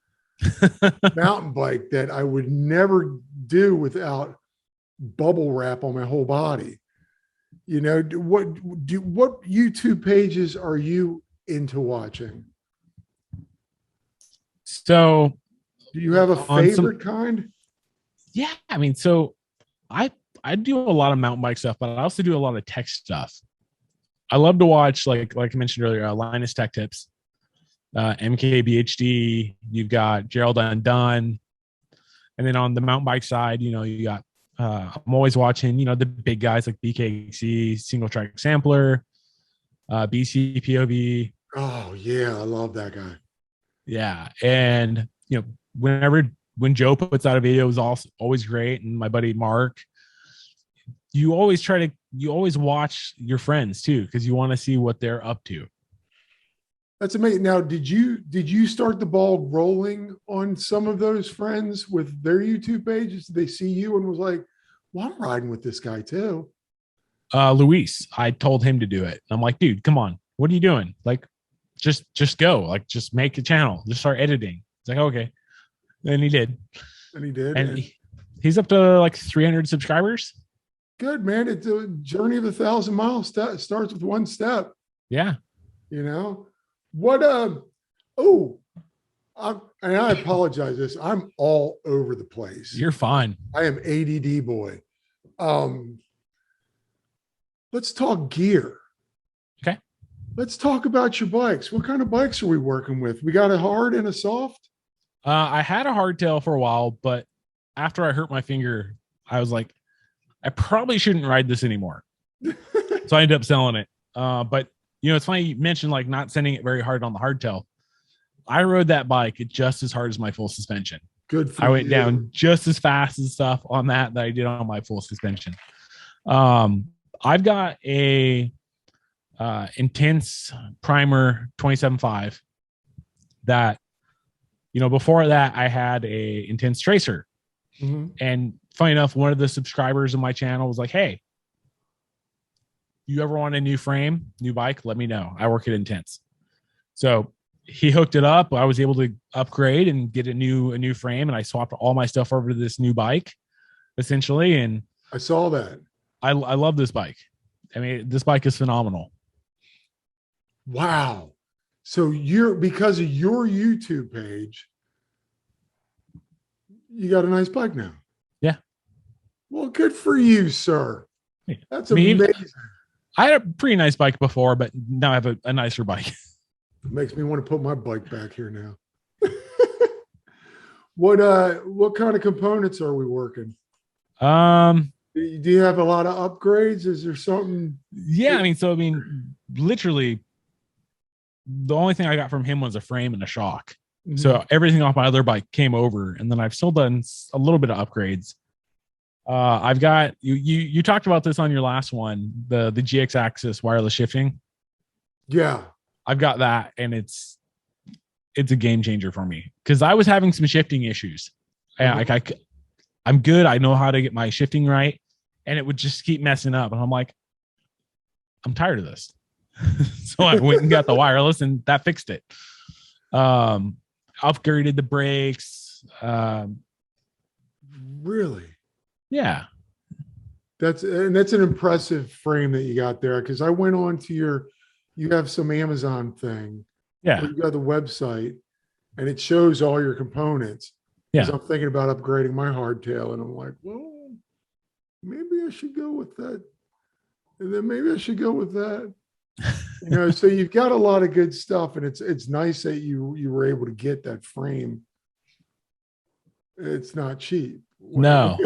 mountain bike that I would never do without bubble wrap on my whole body. What YouTube pages are you into watching? So do you have a favorite kind? Yeah, I mean, so I do a lot of mountain bike stuff, but I also do a lot of tech stuff. I love to watch, like I mentioned earlier, Linus Tech Tips, MKBHD. You've got Gerald Undone, and then on the mountain bike side, you got. I'm always watching, the big guys like BKC, Single Track Sampler, BCPOV. Oh yeah, I love that guy. Yeah. And, when Joe puts out a video, is also always great. And my buddy Mark, you always watch your friends too, because you want to see what they're up to. That's amazing. Now, did you start the ball rolling on some of those friends with their YouTube pages? Did they see you and was like, well, I'm riding with this guy too? Luis, I told him to do it. I'm like, dude, come on. What are you doing? Like, just go. Like, just make a channel. Just start editing. It's like, okay. And he did. And he did. And he's up to like 300 subscribers. Good, man. It's a journey of 1,000 miles. Starts with one step. Yeah. You know what? And I apologize. I'm all over the place. You're fine. I am ADD boy. Let's talk gear. Okay. Let's talk about your bikes. What kind of bikes are we working with? We got a hard and a soft? I had a hardtail for a while, but after I hurt my finger, I was like, I probably shouldn't ride this anymore. So I ended up selling it. But it's funny you mentioned like not sending it very hard on the hardtail. I rode that bike just as hard as my full suspension. Good for I went you. down just as fast and stuff on that I did on my full suspension. I've got a Intense Primer 27.5 that, before that I had a Intense Tracer. Mm-hmm. And funny enough, one of the subscribers of my channel was like, hey, you ever want a new frame, new bike? Let me know. I work at Intense. So he hooked it up. I was able to upgrade and get a new frame, and I swapped all my stuff over to this new bike, essentially. And I saw that. I love this bike. I mean, this bike is phenomenal. Wow. So because of your YouTube page, you got a nice bike now. Yeah. Well, good for you, sir. That's amazing. I had a pretty nice bike before, but now I have a nicer bike. It makes me want to put my bike back here now. What kind of components are we working? Do you have a lot of upgrades? Is there something? Yeah, literally the only thing I got from him was a frame and a shock. Mm-hmm. So everything off my other bike came over, and then I've still done a little bit of upgrades. I've got you talked about this on your last one, the GX Axis wireless shifting. Yeah. I've got that, and it's a game changer for me because I was having some shifting issues. Mm-hmm. I'm good. I know how to get my shifting right, and it would just keep messing up. And I'm like, I'm tired of this. So I went and got the wireless, and that fixed it. Upgraded the brakes. Really? Yeah. That's an impressive frame that you got there. Cause I went on to you have some Amazon thing. Yeah. You got the website and it shows all your components. Yeah. I'm thinking about upgrading my hardtail and I'm like, well, maybe I should go with that. And then maybe I should go with that. So you've got a lot of good stuff, and it's nice that you were able to get that frame. It's not cheap. No.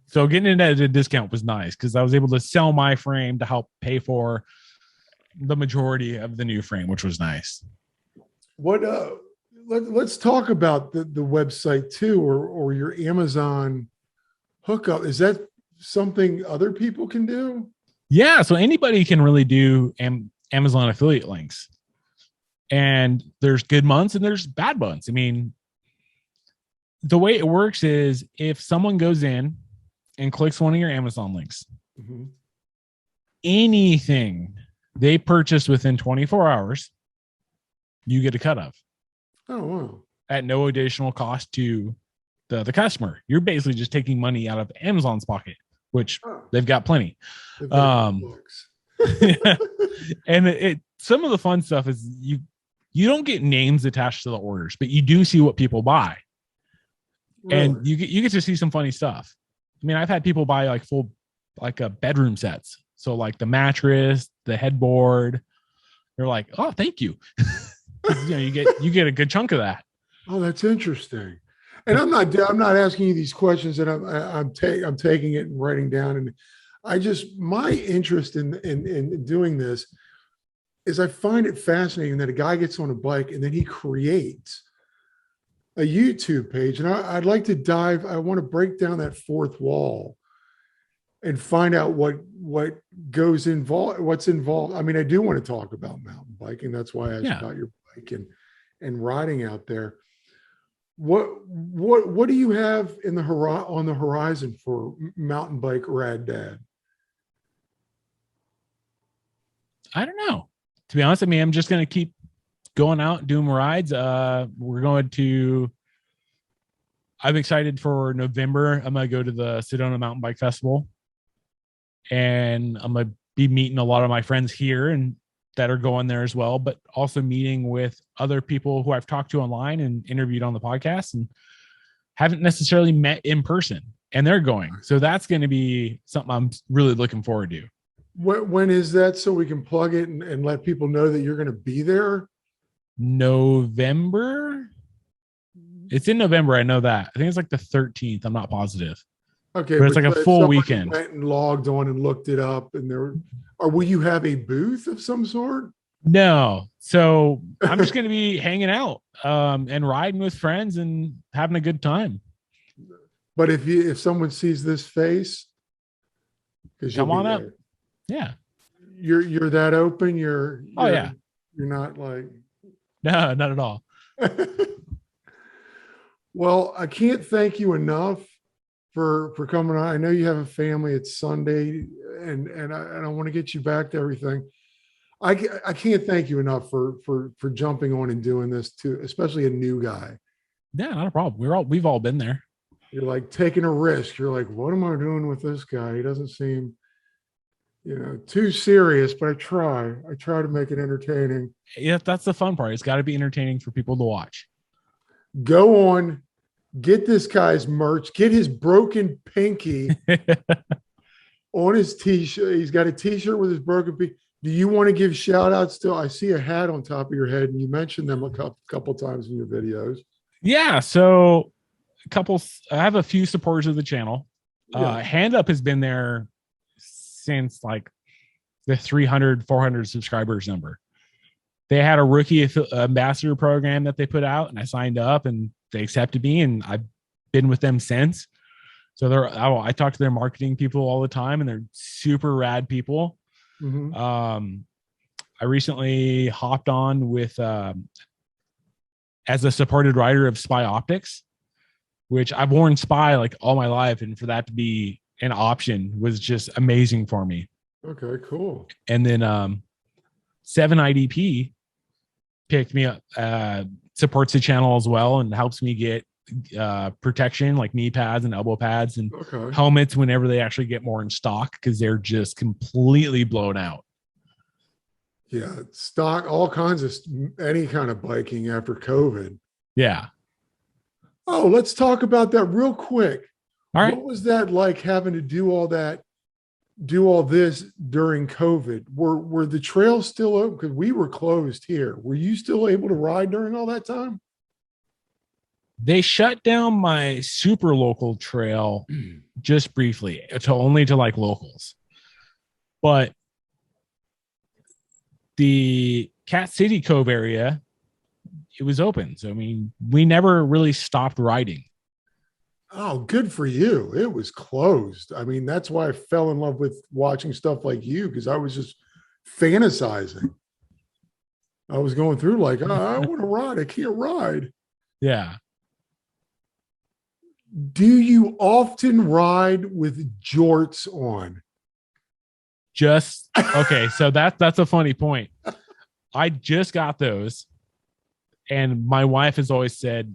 So getting it at a discount was nice because I was able to sell my frame to help pay for the majority of the new frame, which was nice. Let's talk about the website too, or your Amazon hookup. Is that something other people can do? Yeah, so anybody can really do Amazon affiliate links. And there's good months and there's bad months. I mean, the way it works is if someone goes in and clicks one of your Amazon links, mm-hmm. anything they purchase within 24 hours, you get a cut of. Oh, wow. At no additional cost to the customer. You're basically just taking money out of Amazon's pocket, which they've got plenty. Yeah. And some of the fun stuff is you don't get names attached to the orders, but you do see what people buy. Really? And you get to see some funny stuff. I mean, I've had people buy like full bedroom sets. So like the mattress, the headboard. They're like, oh, thank you. You get a good chunk of that. Oh, that's interesting. And I'm not asking you these questions, and I'm taking it and writing down. And my interest in doing this, is I find it fascinating that a guy gets on a bike and then he creates a YouTube page. And I'd like to I want to break down that fourth wall and find out what goes involved, what's involved. I mean, I do want to talk about mountain biking. That's why I asked about your bike and riding out there. What do you have on the horizon for mountain bike Rad Dad? I don't know. To be honest, I mean, I'm just going to keep going out doing rides. I'm excited for November. I'm going to go to the Sedona Mountain Bike Festival, and I'm going to be meeting a lot of my friends here and that are going there as well, but also meeting with other people who I've talked to online and interviewed on the podcast and haven't necessarily met in person, and they're going. So that's going to be something I'm really looking forward to. When is that, so we can plug it and let people know that you're going to be there? November. It's in November. I know that. I think it's like the 13th. I'm not positive. Okay, but it's like a full weekend. Went and logged on and looked it up, and will you have a booth of some sort? No. So I'm just going to be hanging out and riding with friends and having a good time. But if someone sees this face, come on up. Yeah. You're that open. You're yeah. You're not like, no, not at all. Well, I can't thank you enough for coming on. I know you have a family. It's Sunday, and I want to get you back to everything. I can't thank you enough for jumping on and doing this too, especially a new guy. Yeah, not a problem. We've all been there. You're like taking a risk. You're like, what am I doing with this guy? He doesn't seem, too serious, but I try to make it entertaining. Yeah, that's the fun part. It's got to be entertaining for people to watch. Go on, get this guy's merch, get his broken pinky on his t-shirt. He's got a t-shirt with his broken pinky. Do you want to give shout outs to? I see a hat on top of your head, and you mentioned them a couple times in your videos. Yeah, so I have a few supporters of the channel. Hand Up has been there since like the 300, 400 subscribers number. They had a rookie ambassador program that they put out, and I signed up, and they accepted me, and I've been with them since. So I talk to their marketing people all the time, and they're super rad people. Mm-hmm. I recently hopped on with as a supported rider of Spy Optics, which I've worn Spy like all my life, and for that to be an option was just amazing for me. Okay, cool. And then 7IDP picked me up, supports the channel as well, and helps me get protection like knee pads and elbow pads and helmets whenever they actually get more in stock, because they're just completely blown out. Yeah, stock, all kinds of any kind of biking after COVID. Yeah. Oh, let's talk about that real quick. All right. What was that like, having to do all this during COVID? Were the trails still open? Because we were closed here. Were you still able to ride during all that time? They shut down my super local trail just briefly, only to like locals. But the Cat City Cove area, it was open. So, I mean, we never really stopped riding. Oh, good for you. It was closed. I mean, that's why I fell in love with watching stuff like you, because I was just fantasizing. I was going through like, I want to ride. I can't ride. Yeah. Do you often ride with jorts on? Just okay. So that's a funny point. I just got those, and my wife has always said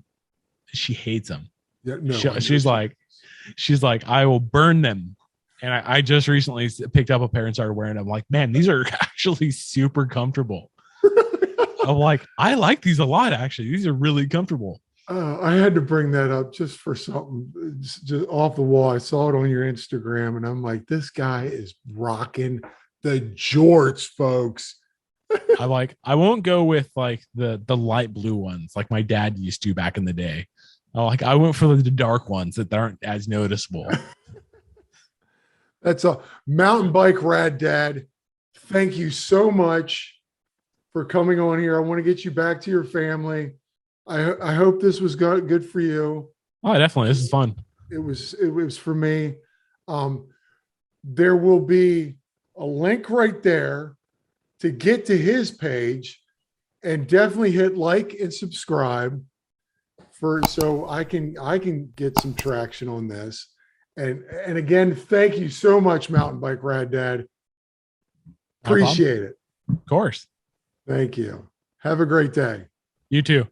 she hates them. Yeah, no, she's like, I will burn them. And I just recently picked up a pair and started wearing them. I'm like, man, these are actually super comfortable. I'm like, I like these a lot, actually. These are really comfortable. I had to bring that up just for something just off the wall. I saw it on your Instagram, and I'm like, this guy is rocking the jorts, folks. I won't go with like the light blue ones like my dad used to back in the day. I went for the dark ones that aren't as noticeable. That's a mountain bike Rad Dad. Thank you so much. for coming on here. I want to get you back to your family. I hope this was good for you. Oh, definitely. This is fun. It was for me. There will be a link right there to get to his page, and definitely hit like and subscribe so I can get some traction on this. And again, thank you so much, Mountain Bike Rad Dad. Appreciate it. Of course. Thank you. Have a great day. You too.